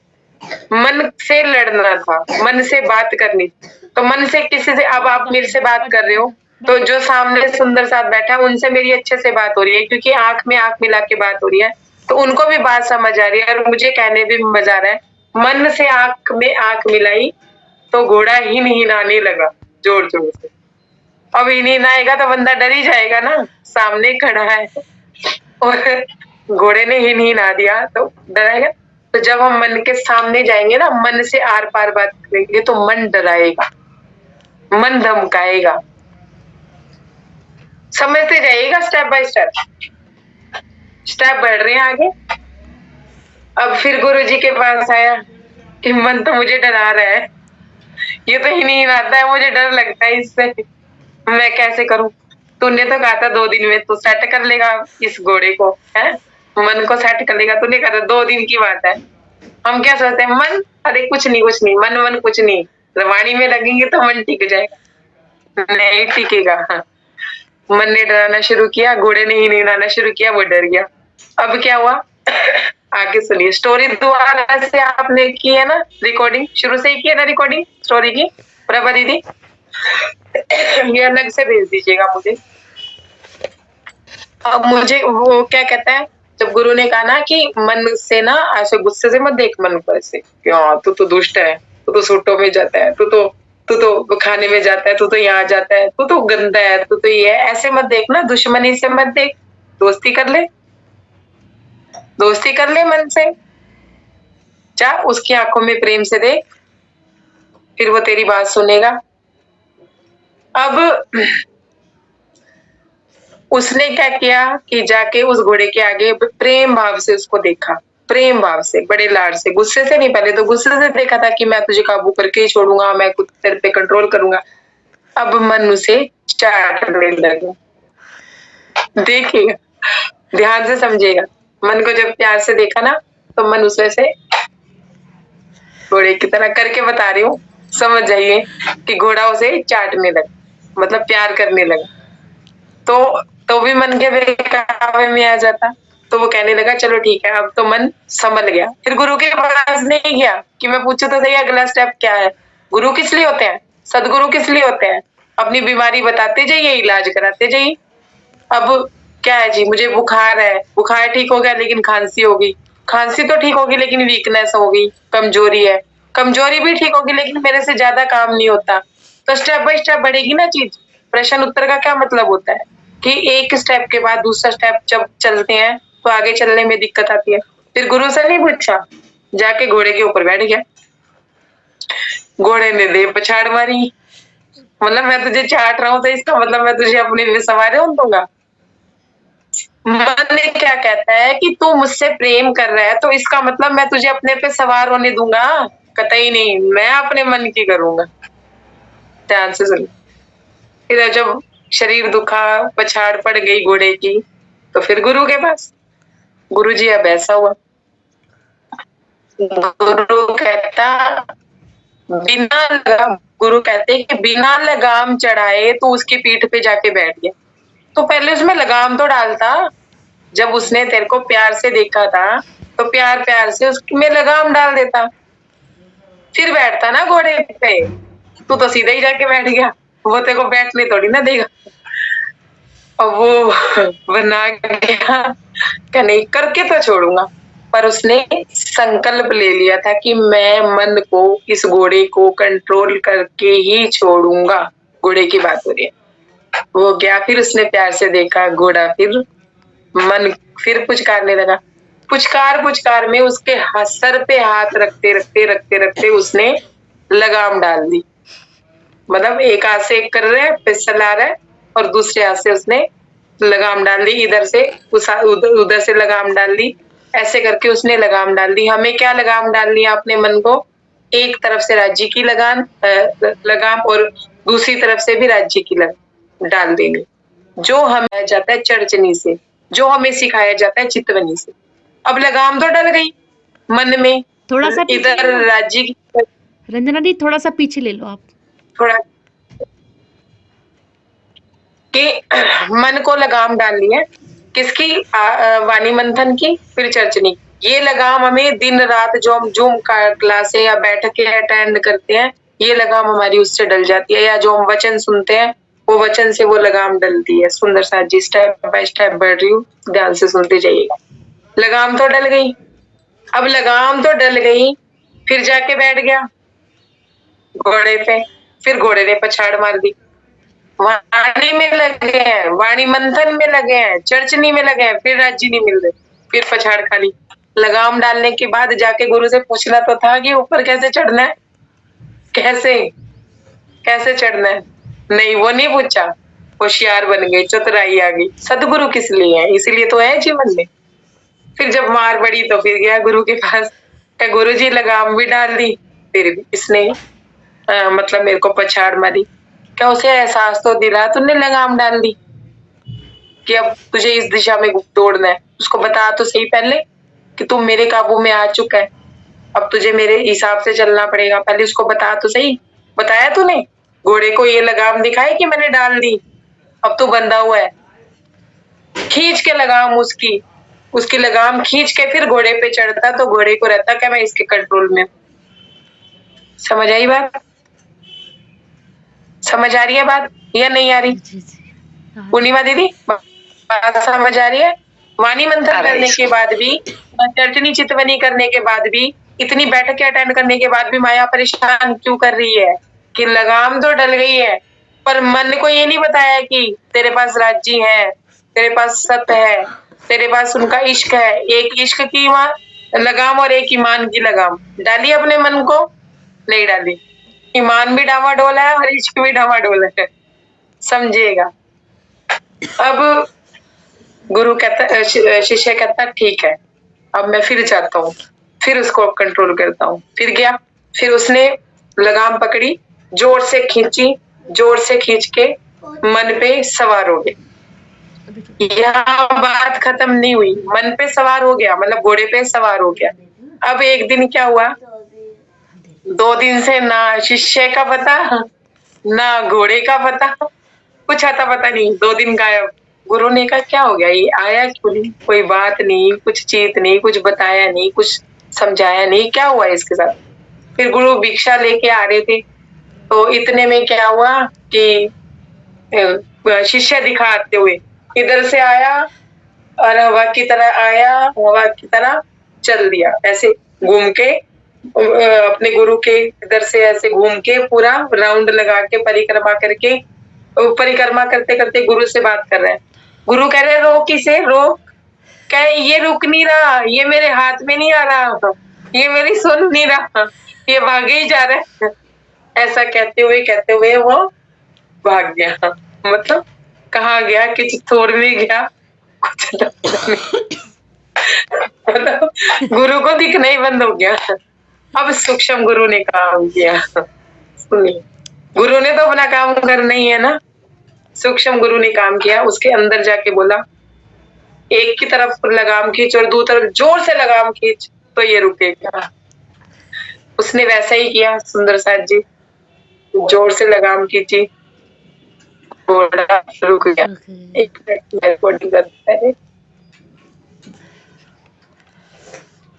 मन से लड़ना था, मन से बात करनी। तो मन से किसी से, अब आप मेरे से बात कर रहे हो, तो जो सामने सुंदर साथ बैठा है उनसे मेरी अच्छे से बात हो रही है, क्योंकि आंख में आंख मिला के बात हो रही है, तो उनको भी बात समझ आ रही है और मुझे कहने भी मजा आ रहा है। मन से आंख में आंख मिलाई तो घोड़ा हिनहिनाने लगा जोर जोर से। अब हिनहिनाएगा तो बंदा डर ही जाएगा ना, सामने खड़ा है और घोड़े ने हिनहिना दिया तो डराएगा। तो जब हम मन के सामने जाएंगे ना, मन से आर पार बात करेंगे, तो मन डराएगा, मन धमकाएगा। समझते जाइएगा स्टेप बाय स्टेप, स्टेप बढ़ रहे हैं आगे। अब फिर गुरुजी के पास आया कि मन तो मुझे डरा रहा है, ये तो ही नहीं आता है, मुझे डर लगता है इससे, मैं कैसे करूं? तूने तो कहा था 2 दिन में तू सेट कर लेगा इस घोड़े को, है मन को सेट कर लेगा, तूने कहा था 2 दिन की बात है। हम क्या सोचते हैं, मन अरे कुछ नहीं, मन कुछ नहीं, वाणी में लगेंगे तो मन टिक जाएगा, नहीं टिकेगा। हाँ। मन ने डराना शुरू किया, घोड़े ने ही नहीं डराना शुरू किया, वो डर गया। अब क्या हुआ आगे सुनिए। स्टोरी दोबारा से आपने की है ना रिकॉर्डिंग, शुरू से ही की है ना रिकॉर्डिंग स्टोरी की, प्रभा दीदी ये अलग से भेज दीजिएगा मुझे। अब मुझे वो क्या कहता है, जब गुरु ने कहा ना कि मन से ना ऐसे गुस्से से मत देख मन को, ऐसे क्यों तू तो दुष्ट है, तू तो सूटों में जाता है, तू तो खाने में जाता है, तू तो यहाँ जाता है, तू तो गंदा है, तू तो ये है, ऐसे मत देख ना, दुश्मनी से मत देख, दोस्ती कर ले, दोस्ती कर ले मन से, जा उसकी आंखों में प्रेम से देख, फिर वो तेरी बात सुनेगा। अब उसने क्या किया कि जाके उस घोड़े के आगे प्रेम भाव से उसको देखा, प्रेम भाव से, बड़े लाड से, गुस्से से नहीं, पहले तो गुस्से से देखा था कि मैं तुझे काबू करके ही छोड़ूंगा, मैं खुद तेरे पे कंट्रोल करूंगा। अब मन उसे चाटने लगा। देखिएगा, ध्यान से समझिएगा, मन को जब प्यार से देखा ना, तो मन उसे से घोड़े की तरह करके बता रही हूँ, समझ जाइए कि घोड़ा उसे चाटने लगा, मतलब प्यार करने लगा। तो भी मन के बहकावे में आ जाता, तो वो कहने लगा चलो ठीक है, अब तो मन संभल गया। फिर गुरु के पास नहीं गया कि मैं पूछूं तो सही अगला स्टेप क्या है। गुरु किस लिए होते हैं, सदगुरु किस लिए होते हैं, अपनी बीमारी बताते जाइए, इलाज कराते जाइए। अब क्या है जी, मुझे बुखार है, बुखार ठीक हो गया लेकिन खांसी होगी, खांसी तो ठीक होगी लेकिन वीकनेस होगी, कमजोरी है, कमजोरी भी ठीक होगी लेकिन मेरे से ज्यादा काम नहीं होता। तो स्टेप बाय स्टेप बढ़ेगी ना चीज। प्रश्न उत्तर का क्या मतलब होता है कि एक स्टेप के बाद दूसरा स्टेप जब चलते हैं तो आगे चलने में दिक्कत आती है। फिर गुरु से नहीं पूछा, जाके घोड़े के ऊपर बैठ गया, घोड़े ने दे पछाड़ मारी, मतलब मैं तुझे चाट रहा हूं तो इसका मतलब मैं तुझे अपने लिए सवारे होने दूंगा। मन ने क्या कहता है कि तू मुझसे प्रेम कर रहा है तो इसका मतलब मैं तुझे अपने पे सवार होने दूंगा, कतई नहीं, मैं अपने मन की करूंगा। ध्यान से सुन। फिर जब शरीर दुखा, पछाड़ पड़ गई घोड़े की, तो फिर गुरु के पास, गुरु जी अब ऐसा हुआ, गुरु कहता बिना लगाम, गुरु कहते कि बिना लगाम चढ़ाए तो उसकी पीठ पे जाके बैठ गया। तो पहले उसमें लगाम तो डालता, जब उसने तेरे को प्यार से देखा था तो प्यार प्यार से उसमें लगाम डाल देता, फिर बैठता ना घोड़े पे। तू तो सीधा ही जाके बैठ गया, वो तेरे को बैठने थोड़ी ना देगा। और वो बना गया क्या, नहीं करके तो छोड़ूंगा, पर उसने संकल्प ले लिया था कि मैं मन को, इस घोड़े को कंट्रोल करके ही छोड़ूंगा। घोड़े की बात हो रही है। वो गया, फिर उसने प्यार से देखा घोड़ा, फिर मन फिर पुचकारने लगा। पुचकार में उसके सर पे हाथ रखते रखते उसने लगाम डाल दी। मतलब एक हाथ से एक कर रहे हैं, फिर चला रहा है, और दूसरे हाथ से उसने लगाम डाल दी, इधर से उधर से लगाम डाल दी, ऐसे करके उसने लगाम डाल दी। हमें क्या लगाम डालनी है अपने मन को? एक तरफ से राज्य की लगाम और दूसरी तरफ से भी राज्य की लगाम डाल देनी, जो हमें जाता है चड़चनी से, जो हमें सिखाया जाता है चितवनी से। अब लगाम तो डल गई मन में, थोड़ा सा पीछे इधर ले लो। राज्य की, रंजना दी थोड़ा सा पीछे ले लो आप। थोड़ा कि मन को लगाम डालनी है किसकी? वाणी मंथन की, फिर चर्चनी। ये लगाम हमें दिन रात जो हम जूम क्लासे या बैठकें अटेंड करते हैं, ये लगाम हमारी उससे डल जाती है, या जो हम वचन सुनते हैं वो वचन से वो लगाम डलती है। सुंदर साथ जी स्टेप बाय स्टेप बढ़ रही हूँ, ध्यान से सुनते जाइएगा। लगाम तो डल गई। अब लगाम तो डल गई, फिर जाके बैठ गया घोड़े पे, फिर घोड़े ने पछाड़ मार दी। वाणी में लगे हैं, वाणी मंथन में लगे हैं, चर्चनी में लगे हैं, फिर राज्य नहीं मिल रहे, फिर पछाड़ खाली। लगाम डालने के बाद जाके गुरु से पूछना तो था कि ऊपर कैसे चढ़ना है, कैसे कैसे चढ़ना है। नहीं, वो नहीं पूछा, होशियार बन गई, चतुराई आ गई। सदगुरु किस लिए है? इसीलिए तो है जीवन में। फिर जब मार पड़ी तो फिर गया गुरु के पास, क्या गुरु जी लगाम भी डाल दी, फिर भी इसने मतलब मेरे को पछाड़ मारी। क्या उसे एहसास तो दिला तूने लगाम डाल दी कि अब तुझे इस दिशा में दौड़ना है? उसको बता तो सही पहले कि तू मेरे काबू में आ चुका है, अब तुझे मेरे हिसाब से चलना पड़ेगा। पहले उसको बता तो सही। बताया तूने? घोड़े को ये लगाम दिखाई कि मैंने डाल दी, अब तू बंधा हुआ है। खींच के लगाम उसकी लगाम खींच के फिर घोड़े पे चढ़ता तो घोड़े को रहता क्या मैं इसके कंट्रोल में। समझ आई बात? समझ आ रही है बात या नहीं आ रही? जी जी। पूर्णिमा दीदी बात समझ आ रही है? वाणी मंथन करने के बाद भी, चर्चनी चितवनी करने के बाद भी, इतनी बैठकें अटेंड करने के बाद भी माया परेशान क्यों कर रही है? कि लगाम तो डल गई है, पर मन को ये नहीं बताया कि तेरे पास राज्य है, तेरे पास सत्य है, तेरे पास उनका इश्क है। एक इश्क की लगाम और एक ईमान की लगाम डाली अपने मन को? नहीं डाली। ईमान भी डावाडोल है और इश्क भी डावाडोल है, समझिएगा। अब गुरु कहता, शिष्य कहता ठीक है, अब मैं फिर जाता हूँ, फिर उसको कंट्रोल करता हूँ। फिर गया, फिर उसने लगाम पकड़ी, जोर से खींची, जोर से खींच के मन पे सवार हो गए। यहाँ बात खत्म नहीं हुई, मन पे सवार हो गया मतलब घोड़े पे सवार हो गया। अब एक दिन क्या हुआ, 2 दिन से ना शिष्य का पता ना घोड़े का पता, कुछ आता पता नहीं, 2 दिन गायब। गुरु ने कहा क्या हो गया, ये आया क्यों नहीं? कोई बात नहीं, कुछ चीत नहीं, कुछ बताया नहीं, कुछ समझाया नहीं, क्या हुआ इसके साथ? फिर गुरु भिक्षा लेके आ रहे थे, तो इतने में क्या हुआ कि शिष्य दिखाते हुए इधर से आया और हवा की तरह आया, हवा की तरह चल दिया, ऐसे घूम के अपने गुरु के इधर से ऐसे घूम के पूरा राउंड लगा के परिक्रमा करके, परिक्रमा करते करते गुरु से बात कर रहे हैं। गुरु कह रहे रोक इसे, रोक। कहे ये रुक नहीं रहा, ये मेरे हाथ में नहीं आ रहा, ये मेरी सुन नहीं रहा, ये भागे ही जा रहा है। ऐसा कहते हुए वो भाग गया। मतलब कहाँ गया, किसी छोड़ नहीं गया, कुछ मतलब गुरु को दिखना ही बंद हो गया। अब सूक्ष्म गुरु ने काम किया, सुनिए, गुरु ने तो अपना काम करना ही है ना। सूक्ष्म गुरु ने काम किया, उसके अंदर जाके बोला एक की तरफ लगाम खींच और दूसरी तरफ जोर से लगाम खींच तो ये रुकेगा। उसने वैसा ही किया सुंदर साथ जी, जोर से लगाम खींची, घोड़ा रुक गया। एक मिनट रिकॉर्डिंग करता है।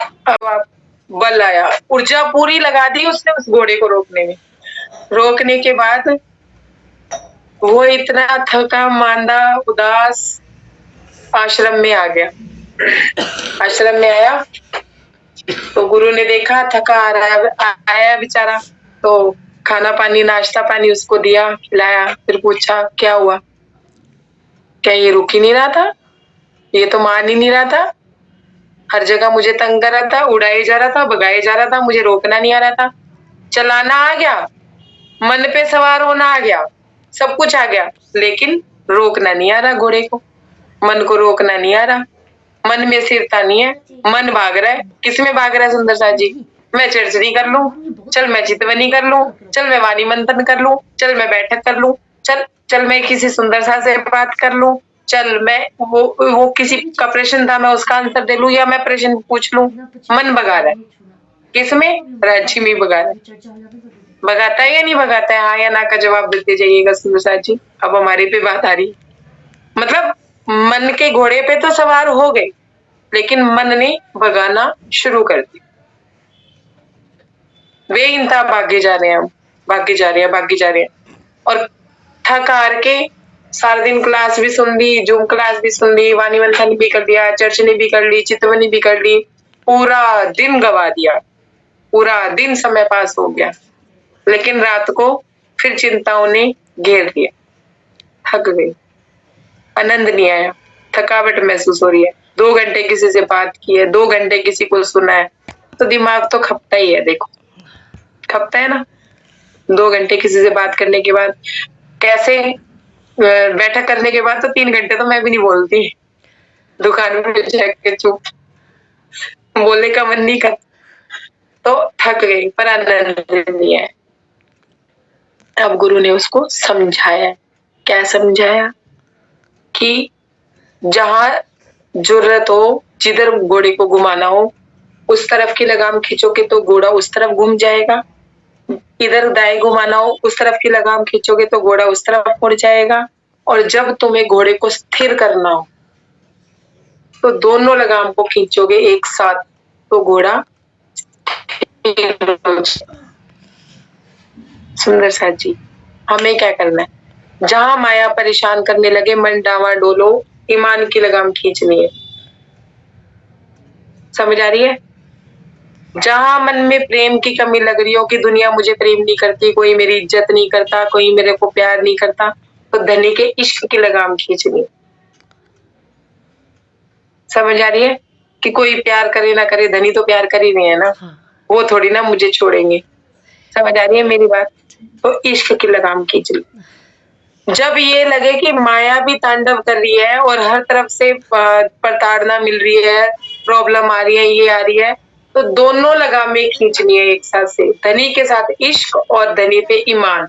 अब आप बल आया, ऊर्जा पूरी लगा दी उसने उस घोड़े को रोकने में। रोकने के बाद वो इतना थका मांदा उदास आश्रम में आ गया। आश्रम में आया तो गुरु ने देखा थका आ रहा आया बेचारा, तो खाना पानी नाश्ता पानी उसको दिया, खिलाया। फिर पूछा क्या हुआ, क्या ये रुक ही नहीं रहा था, ये तो मान ही नहीं रहा था, हर जगह मुझे तंग कर रहा था, उड़ाए जा रहा था, भगाए जा रहा था, मुझे रोकना नहीं आ रहा था, चलाना आ गया। मन पे सवार होना आ गया, सब कुछ आ गया, लेकिन रोकना नहीं आ रहा घोड़े को, मन को रोकना नहीं आ रहा, मन में स्थिरता नहीं है, मन भाग रहा है। किसमें भाग रहा है सुंदर सा जी? मैं चर्चरी कर लूं, चल मैं चितवनी कर लूं, चल मैं वाणी मंथन कर लूं, चल मैं बैठक कर लूं, चल मैं किसी सुंदर सा से बात कर लूं, चल मैं वो किसी का प्रश्न था मैं उसका आंसर दे लूं, या मैं प्रश्न पूछ लूं। मन भगा रहा है, किसमें? राज्य में भगा रहा है। भगाता है या नहीं भगाता है? हाँ या ना का जवाब देते जाइएगा सुंदर सा जी। अब हमारे पे बात आ रही, मतलब मन के घोड़े पे तो सवार हो गए, लेकिन मन ने भगाना शुरू कर दिया। वे इंता भागे जा रहे हैं, भागे जा रहे हैं, भागे जा रहे हैं, और थक हार के सारा दिन क्लास भी सुन ली, जूम क्लास भी सुन ली, वाणी मंथन भी कर दिया, चर्चनी भी कर ली, चितवनी भी कर ली, पूरा दिन गवा दिया, पूरा दिन समय पास हो गया, लेकिन रात को फिर चिंताओं ने घेर लिया, थक गई, आनंद नहीं आया, थकावट महसूस हो रही है। 2 घंटे किसी से बात की है, 2 घंटे किसी को सुना है, तो दिमाग तो खपता ही है, देखो खपता है ना। 2 घंटे किसी से बात करने के बाद कैसे, बैठक करने के बाद तो 3 घंटे तो मैं भी नहीं बोलती, दुकान में जाके चुप, बोलने का मन नहीं कर, तो थक गई, पर आनंद नहीं है। अब गुरु ने उसको समझाया, क्या समझाया? कि जहां जरूरत हो, जिधर घोड़े को घुमाना हो, उस तरफ की लगाम खींचोगे तो घोड़ा उस तरफ घूम जाएगा, इधर दाएं घुमाना हो, उस तरफ की लगाम खींचोगे तो घोड़ा उस तरफ मुड़ जाएगा, और जब तुम्हें घोड़े को स्थिर करना हो तो दोनों लगाम को खींचोगे एक साथ, तो घोड़ा सुंदर सा जी। हमें क्या करना है? जहां माया परेशान करने लगे, मन डावा डोलो, ईमान की लगाम खींचनी है। समझ आ रही है? जहां मन में प्रेम की कमी लग रही हो कि दुनिया मुझे प्रेम नहीं करती, कोई मेरी इज्जत नहीं करता, कोई मेरे को प्यार नहीं करता, तो धनी के इश्क की लगाम खींचनी। समझ आ रही है? कि कोई प्यार करे ना करे, धनी तो प्यार कर ही रहे हैं ना, वो थोड़ी ना मुझे छोड़ेंगे। समझ आ रही है मेरी बात? तो इश्क की लगाम खींच ली। जब ये लगे कि माया भी तांडव कर रही है और हर तरफ से प्रताड़ना मिल रही है, प्रॉब्लम आ रही है, ये आ रही है, तो दोनों लगामें खींचनी है एक साथ से, धनी के साथ इश्क और धनी पे ईमान।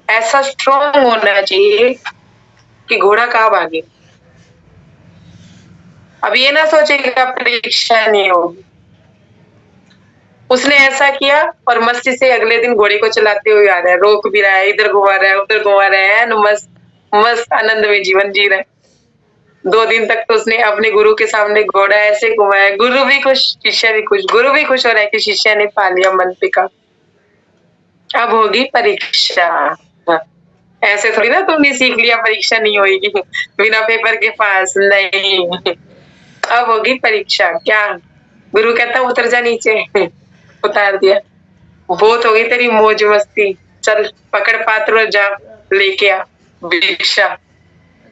ऐसा स्ट्रॉन्ग होना चाहिए कि घोड़ा कहाँ भागे। अब ये ना सोचेगा परीक्षा नहीं होगी। उसने ऐसा किया और मस्ती से अगले दिन घोड़े को चलाते हुए आ रहा है, रोक भी रहा है, इधर घुमा रहा है, उधर घुमा रहा है, मस्त मस्त आनंद में जीवन जी रहा है। 2 दिन तक तो उसने अपने गुरु के सामने घोड़ा ऐसे घुमाया, गुरु भी खुश, शिष्य भी खुश, गुरु भी खुश हो रहा है कि शिष्य ने पा लिया मन पे का। अब होगी परीक्षा। हाँ, ऐसे थोड़ी ना तुमने सीख लिया परीक्षा नहीं होगी बिना पेपर के पास, नहीं। अब होगी परीक्षा। क्या? गुरु कहता उतर जा नीचे, उतार दिया। बहुत हो गई तेरी मौज मस्ती, चल पकड़ पात्र और जा लेके आ भिक्षा,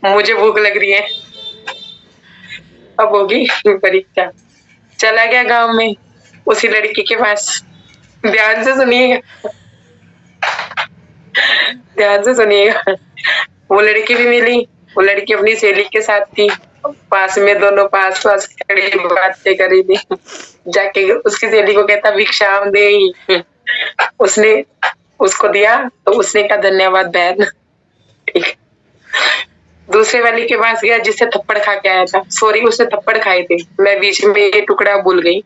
मुझे भूख लग रही है। अब होगी परीक्षा। चला गया गांव में उसी लड़की के पास। ध्यान से सुनिएगा, ध्यान से सुनिएगा। वो लड़की भी मिली, वो लड़की अपनी सहेली के साथ थी, पास में दोनों पास पास खड़ी बातें करी थी। जाके उसकी सहेली को कहता भिक्षाम दे, उसने उसको दिया तो उसने कहा धन्यवाद बहन। ठीक। दूसरे वाली के पास गया जिससे थप्पड़ खा के आया था, सॉरी उसने थप्पड़ खाए थे, मैं बीच में ये टुकड़ा भूल गई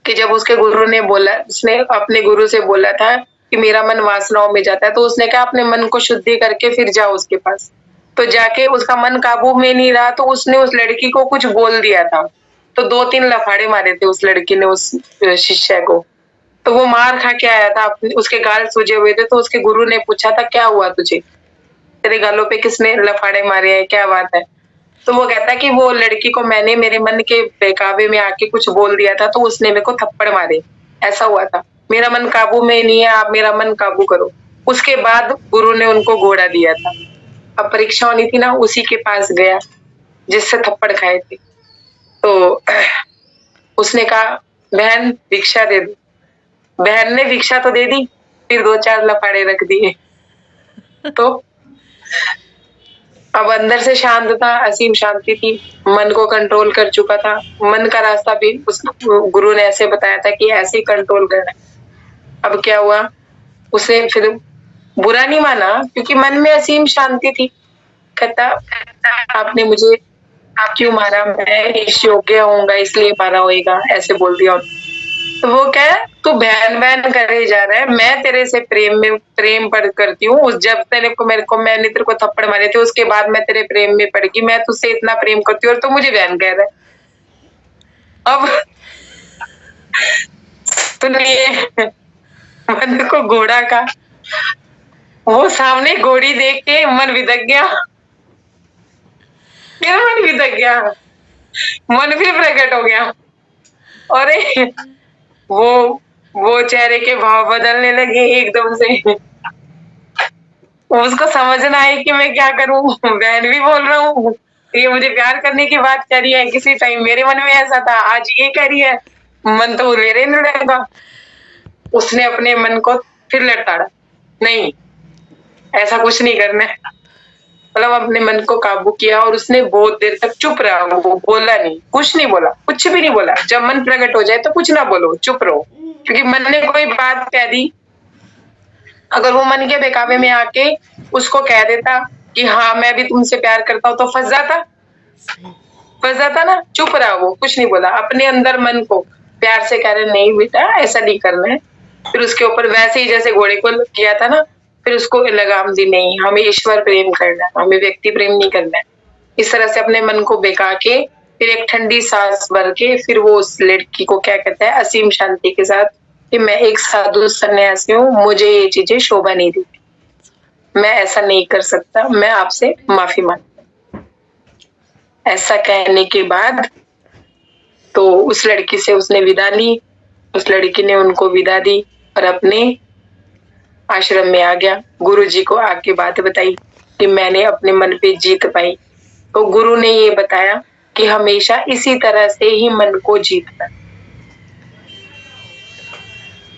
कि जब उसके गुरु ने बोला, उसने अपने गुरु से बोला था कि मेरा मन वासनाओं में जाता है, तो उसने कहा अपने मन को शुद्धि करके फिर जाओ उसके पास। तो जाके उसका मन काबू में नहीं रहा, तो उसने उस लड़की को कुछ बोल दिया था, तो 2-3 लफाड़े मारे थे उस लड़की ने उस शिष्य को, तो वो मार खा के आया था, उसके गाल सूजे हुए थे। तो उसके गुरु ने पूछा था क्या हुआ तुझे, तेरे गालों पे किसने लफाड़े मारे हैं, क्या बात है? तो वो कहता कि वो लड़की को मैंने मेरे मन के बहकावे में आके कुछ बोल दिया था, तो उसने मेरे को थप्पड़ मारे, ऐसा हुआ था, मेरा मन काबू में नहीं है, आप मेरा मन काबू करो। उसके बाद गुरु ने उनको घोड़ा दिया था। अब परीक्षा होनी थी ना, उसी के पास गया जिससे थप्पड़ खाए थे। तो उसने कहा बहन भिक्षा दे दो। बहन ने भिक्षा तो दे दी, फिर 2-4 लफाड़े रख दिए। तो अब अंदर से शांत था, असीम शांति थी, मन को कंट्रोल कर चुका था। मन का रास्ता भी उस गुरु ने ऐसे बताया था कि ऐसे ही कंट्रोल करना है। अब क्या हुआ, उसे फिर बुरा नहीं माना क्योंकि मन में असीम शांति थी। कहता आपने मुझे आप क्यों मारा, मैं इस योग्य होऊंगा इसलिए मारा होएगा, ऐसे बोल दिया उन्होंने। तो वो क्या है, तू बहन बहन करे जा रहा है, मैं तेरे से प्रेम पर करती हूँ। उस जब तेरे को मैंने तेरे को थप्पड़ मारे थे उसके बाद मैं तेरे प्रेम में पड़ गई, मैं तुझसे इतना प्रेम करती हूँ और तू मुझे बहन कह रहा है। अब सुनिए, मन को घोड़ा का वो सामने घोड़ी देख के मन विदक गया, फिर मन विदक गया, मन फिर प्रकट हो गया। और वो चेहरे के भाव बदलने लगे एकदम से। उसको समझना है कि मैं क्या करूं, बहन भी बोल रहा हूँ, ये मुझे प्यार करने की बात कर रही है, किसी टाइम मेरे मन में ऐसा था, आज ये कह रही है, मन तो मेरे में रहेगा। उसने अपने मन को फिर लताड़ा, नहीं ऐसा कुछ नहीं करना है, मतलब अपने मन को काबू किया और उसने बहुत देर तक चुप रहा। वो बोला नहीं, कुछ नहीं बोला, कुछ भी नहीं बोला। जब मन प्रकट हो जाए तो कुछ ना बोलो, चुप रहो, क्योंकि मन ने कोई बात कह दी, अगर वो मन के बहकावे में आके उसको कह देता कि हाँ मैं भी तुमसे प्यार करता हूँ तो फंस जाता ना। चुप रहा, वो कुछ नहीं बोला, अपने अंदर मन को प्यार से कह रहे नहीं बेटा ऐसा नहीं करना है। फिर उसके ऊपर वैसे ही जैसे घोड़े को किया था ना, फिर उसको लगाम दी, नहीं हमें ईश्वर प्रेम करना है, हमें व्यक्ति प्रेम नहीं करना है। इस तरह से अपने मन को बेका के फिर एक ठंडी सांस भर के फिर वो उस लड़की को क्या कहता है असीम शांति के साथ कि मैं एक साधु सन्यासी हूँ, मुझे ये चीजें शोभा नहीं देती, मैं ऐसा नहीं कर सकता, मैं आपसे माफी मांगता। ऐसा कहने के बाद तो उस लड़की से उसने विदा ली, उस लड़की ने उनको विदा दी और अपने आश्रम में आ गया। गुरु जी को आके बात बताई कि मैंने अपने मन पे जीत पाई। तो गुरु ने ये बताया कि हमेशा इसी तरह से ही मन को जीतना,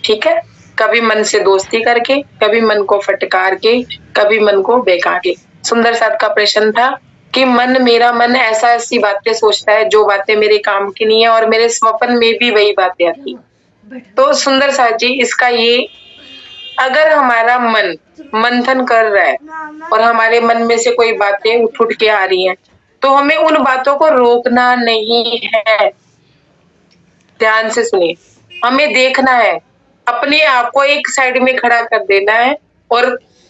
ठीक है, कभी मन से दोस्ती करके, कभी मन को फटकार के, कभी मन को बेका के। सुंदर साथ का प्रश्न था कि मेरा मन ऐसी बातें सोचता है जो बातें मेरे काम की नहीं है और मेरे स्वप्न में भी वही बातें आती। तो सुंदर साथ जी इसका ये, अगर हमारा मन मंथन कर रहा है और हमारे मन में से कोई बातें उठ के आ रही हैं तो हमें उन बातों को रोकना नहीं है। ध्यान से सुनिए, हमें देखना है, अपने आप को एक साइड में खड़ा कर देना है और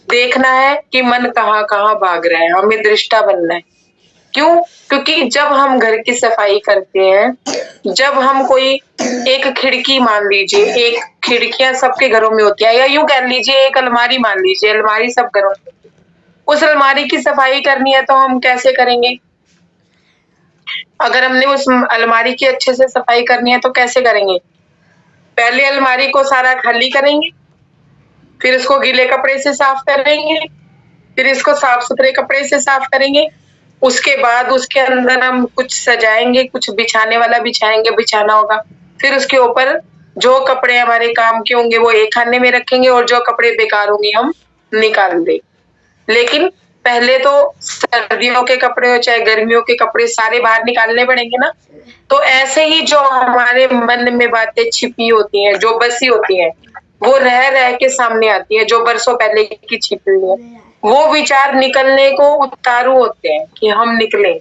देखना है कि मन कहाँ कहाँ भाग रहा है, हमें दृष्टा बनना है। क्यों? क्योंकि जब हम घर की सफाई करते हैं, जब हम कोई एक खिड़की मान लीजिए, एक खिड़कियां सबके घरों में होती है, या यूं कह लीजिए एक अलमारी मान लीजिए, अलमारी सब घरों में होती है। उस अलमारी की सफाई करनी है तो हम कैसे करेंगे? अगर हमने उस अलमारी की अच्छे से सफाई करनी है तो कैसे करेंगे? पहले अलमारी को सारा खाली करेंगे, फिर उसको गीले कपड़े से साफ करेंगे, फिर इसको साफ सुथरे कपड़े से साफ करेंगे, उसके बाद उसके अंदर हम कुछ सजाएंगे, कुछ बिछाने वाला बिछाना होगा, फिर उसके ऊपर जो कपड़े हमारे काम के होंगे वो एक खाने में रखेंगे और जो कपड़े बेकार होंगे हम निकाल देंगे। लेकिन पहले तो सर्दियों के कपड़े हो चाहे गर्मियों के कपड़े सारे बाहर निकालने पड़ेंगे ना। तो ऐसे ही जो हमारे मन में बातें छिपी होती हैं, जो बसी होती हैं, वो रह रह के सामने आती है, जो बरसों पहले की छिपी हुई है, वो विचार निकलने को उतारू होते हैं कि हम निकले,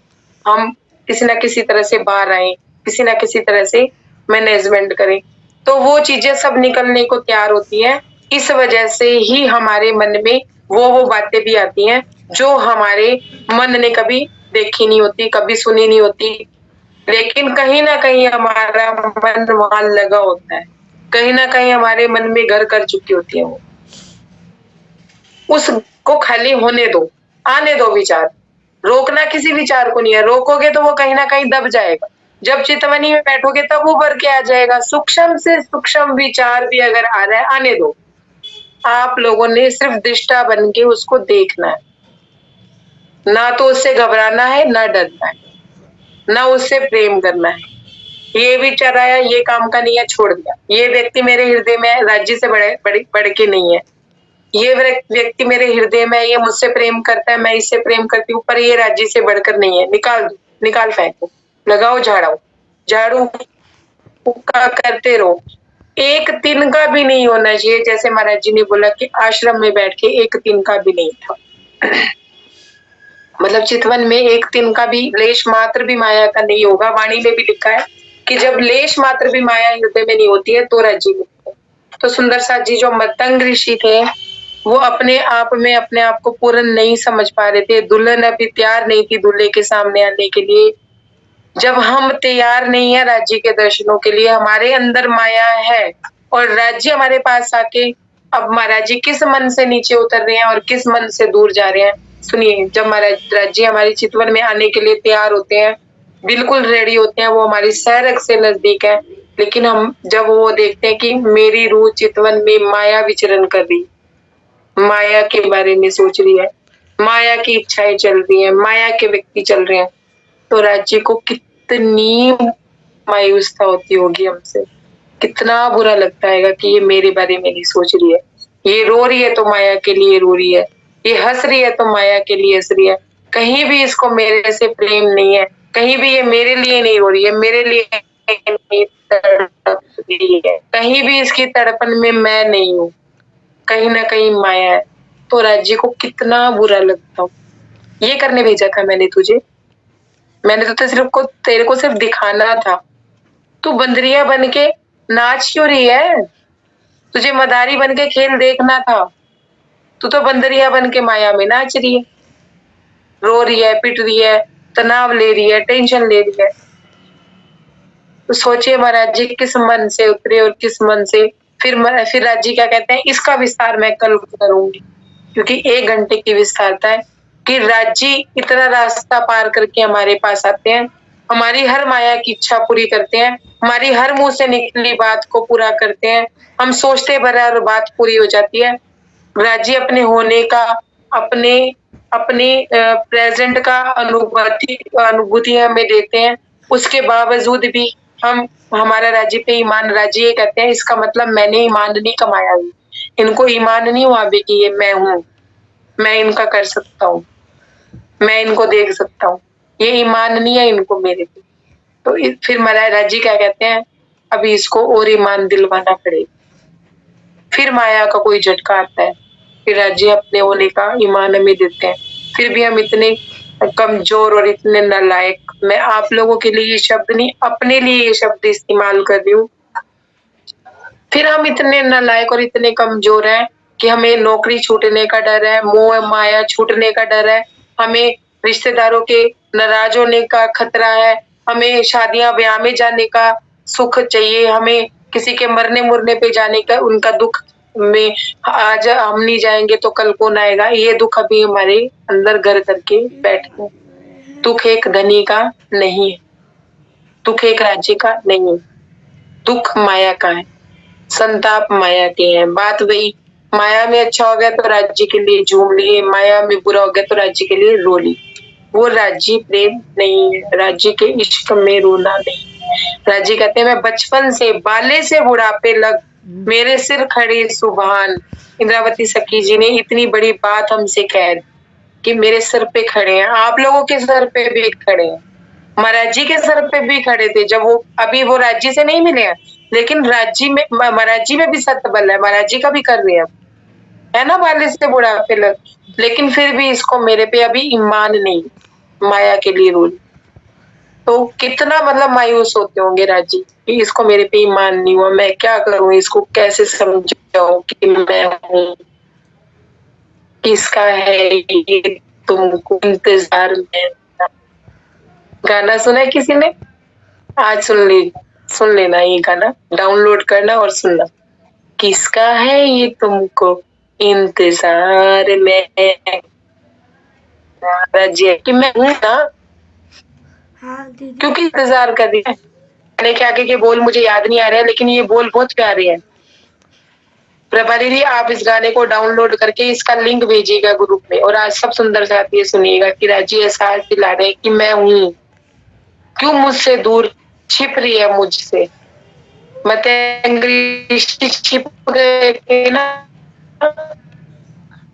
हम किसी ना किसी तरह से बाहर आए, किसी ना किसी तरह से मैनेजमेंट करें, तो वो चीजें सब निकलने को तैयार होती है। इस वजह से ही हमारे मन में वो बातें भी आती हैं जो हमारे मन ने कभी देखी नहीं होती, कभी सुनी नहीं होती, लेकिन कहीं ना कहीं हमारा मन वहां लगा होता है, कहीं ना कहीं हमारे मन में घर कर चुकी होती है। वो उसको खाली होने दो, आने दो विचार, रोकना किसी विचार को नहीं है, रोकोगे तो वो कहीं ना कहीं दब जाएगा। जब चितवनी में बैठोगे तब उभर के आ जाएगा, सूक्ष्म से सूक्ष्म विचार भी अगर आ रहा है आने दो। आप लोगों ने सिर्फ दृष्टा बन के उसको देखना है, ना तो उससे घबराना है, ना डरना है, ना उससे प्रेम करना है। ये भी चराया, ये काम का नहीं है, छोड़ दिया। ये व्यक्ति मेरे हृदय में है, राज्य से बढ़ के नहीं है। ये व्यक्ति मेरे हृदय में है, ये मुझसे प्रेम करता है, मैं इससे प्रेम करती हूँ, पर ये राज्य से बढ़कर नहीं है। निकाल दो, निकाल फेंको, लगाओ झाड़ू, झाड़ू फूका करते रहो। एक दिन का भी नहीं होना चाहिए, जैसे महाराज जी ने बोला कि आश्रम में बैठ के एक दिन का भी नहीं था। मतलब चितवन में एक दिन का भी लेश मात्र भी माया का नहीं होगा। वाणी में भी लिखा है कि जब लेश मात्र भी माया हृदय में नहीं होती है तो राज्य मिलता है। तो सुंदर साथ जी जो मतंग ऋषि थे, वो अपने आप में अपने आप को पूर्ण नहीं समझ पा रहे थे। दुल्हन अभी तैयार नहीं थी दूल्हे के सामने आने के लिए। जब हम तैयार नहीं है राज्य के दर्शनों के लिए, हमारे अंदर माया है और राज्य हमारे पास आके अब महाराज जी किस मन से नीचे उतर रहे हैं और किस मन से दूर जा रहे हैं। सुनिए, जब महाराज जी हमारी चितवन में आने के लिए तैयार होते हैं, बिल्कुल रेडी होते हैं, वो हमारी सहरग से नजदीक है, लेकिन हम जब वो देखते हैं कि मेरी रूह चितवन में माया विचरण कर रही, माया के बारे में सोच रही है, माया की इच्छाएं चल रही है, माया के व्यक्ति चल रहे हैं, तो राज्य को कितनी मायूसता होती होगी हमसे। कितना बुरा लगता है कि ये मेरे बारे में नहीं सोच रही है। ये रो रही है तो माया के लिए रो रही है, ये हंस रही है तो माया के लिए हंस रही है। कहीं भी इसको मेरे से प्रेम नहीं है, कहीं भी ये मेरे लिए नहीं रो रही है, मेरे लिए नहीं तड़प रही है, कहीं भी इसकी तड़पन में मैं नहीं हूँ, कहीं ना कहीं माया है। तो राज्य को कितना बुरा लगता। ये करने भेजा था मैंने तुझे, मैंने तो सिर्फ को तेरे को सिर्फ दिखाना था। तू बंदरिया बन के नाच क्यों रही है? तुझे मदारी बन के खेल देखना था। तू तो बंदरिया बन के माया में नाच रही है, रो रही है, पिट रही है, तनाव ले रही है, टेंशन ले रही है। तो सोचिए महाराज जी किस मन से उतरे और किस मन से फिर राज जी क्या कहते हैं, इसका विस्तार मैं कल करूंगी, क्योंकि 1 घंटे की विस्तारता है कि राज जी इतना रास्ता पार करके हमारे पास आते हैं, हमारी हर माया की इच्छा पूरी करते हैं, हमारी हर मुंह से निकली बात को पूरा करते हैं। हम सोचते भरा और बात पूरी हो जाती है। राज जी अपने होने का, अपने अपने प्रेजेंट का अनुभूति हमें देते हैं। उसके बावजूद भी हम हमारा राज्य पे ईमान, राज्य ये कहते हैं इसका मतलब मैंने ईमान नहीं कमाया है, इनको ईमान नहीं हुआ भी कि ये मैं हूँ, मैं इनका कर सकता हूँ, मैं इनको देख सकता हूँ, ये ईमान नहीं है इनको मेरे पे। तो फिर महाराज जी क्या कहते हैं, अभी इसको और ईमान दिलवाना पड़ेगा। फिर माया का कोई झटका आता है, फिर राज्य अपने होने का ईमान हमें देते हैं। फिर भी हम इतने कमजोर और इतने नालायक, मैं आप लोगों के लिए ये शब्द नहीं, अपने लिए ये शब्द इस्तेमाल कर रही हूँ। फिर हम इतने नालायक और इतने कमजोर हैं कि हमें नौकरी छूटने का डर है, मोह माया छूटने का डर है, हमें रिश्तेदारों के नाराज होने का खतरा है, हमें शादियां ब्याह में जाने का सुख चाहिए, हमें किसी के मरने मुरने पे जाने का, उनका दुख में आज हम नहीं जाएंगे तो कल कौन आएगा, ये दुख अभी हमारे अंदर घर करके बैठे हैं। दुख एक धनी का नहीं है, दुख एक राज्य का नहीं, दुख माया का है, संताप माया के हैं। बात वही, माया में अच्छा हो गया तो राज्य के लिए झूम लिए, माया में बुरा हो गया तो राज्य के लिए रो ली। वो राज्य प्रेम नहीं है, राज्य के इश्क में रोना नहीं। राज्य कहते हैं मैं बचपन से बाले से बुढ़ापे लग मेरे सिर खड़े सुभान। इंद्रावती सखी जी ने इतनी बड़ी बात हमसे कह दी कि मेरे सिर पे खड़े हैं, आप लोगों के सर पे भी खड़े हैं, महाराज जी के सर पे भी खड़े थे जब वो, अभी वो राज्य से नहीं मिले हैं, लेकिन राज्य में महाराज जी में भी सत्य बल है, महाराज जी का भी कर रहे हैं, है ना, बाले से बुढ़ापे लग, लेकिन फिर भी इसको मेरे पे अभी ईमान नहीं, माया के लिए रूल। तो कितना मतलब मायूस होते होंगे राजी कि इसको मेरे पे ईमान नहीं हुआ, मैं क्या करूं, इसको कैसे समझाऊं कि मैं हूँ, किसका है ये तुमको इंतजार में। गाना सुना है किसी ने? आज सुन लेना, ये गाना डाउनलोड करना और सुनना। किसका है ये तुमको इंतजार में, राजी कि मैं हूं ना, क्योंकि इंतजार कर रही है। मैंने क्या के बोल मुझे याद नहीं आ रहे हैं, लेकिन ये बोल बहुत प्यारे हैं। प्रभा दीदी आप इस गाने को डाउनलोड करके इसका लिंक भेजिएगा ग्रुप में, और आज सब सुंदर साथ ये सुनिएगा कि राजी एहसास दिला रहे कि मैं हूँ, क्यों मुझसे दूर छिप रही है मुझसे, मतलब छिप गए थे ना,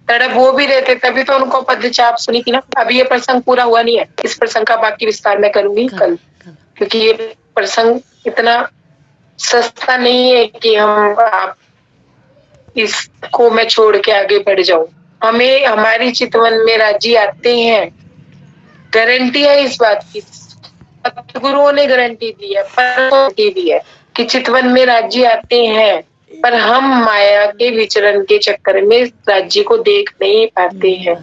तड़प वो भी रहते तभी तो उनको पदचाप सुनी थी ना। अभी ये प्रसंग पूरा हुआ नहीं है, इस प्रसंग का बाकी विस्तार मैं करूंगी कल, क्योंकि ये प्रसंग इतना सस्ता नहीं है कि हम आप इसको मैं छोड़ के आगे बढ़ जाऊं। हमें हमारी चितवन में राजी आते हैं, गारंटी है इस बात की, सतगुरुओं ने गारंटी दी है, गारंटी दी है कि चितवन में राज्य आते हैं, पर हम माया के विचरण के चक्कर में राज्य को देख नहीं पाते हैं,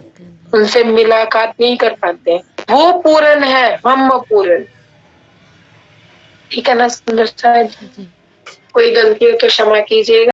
उनसे मुलाकात नहीं कर पाते हैं। वो पूर्ण है, हम अपूर्ण। ठीक है ना सुंदर सा? कोई गलती हो तो क्षमा कीजिएगा।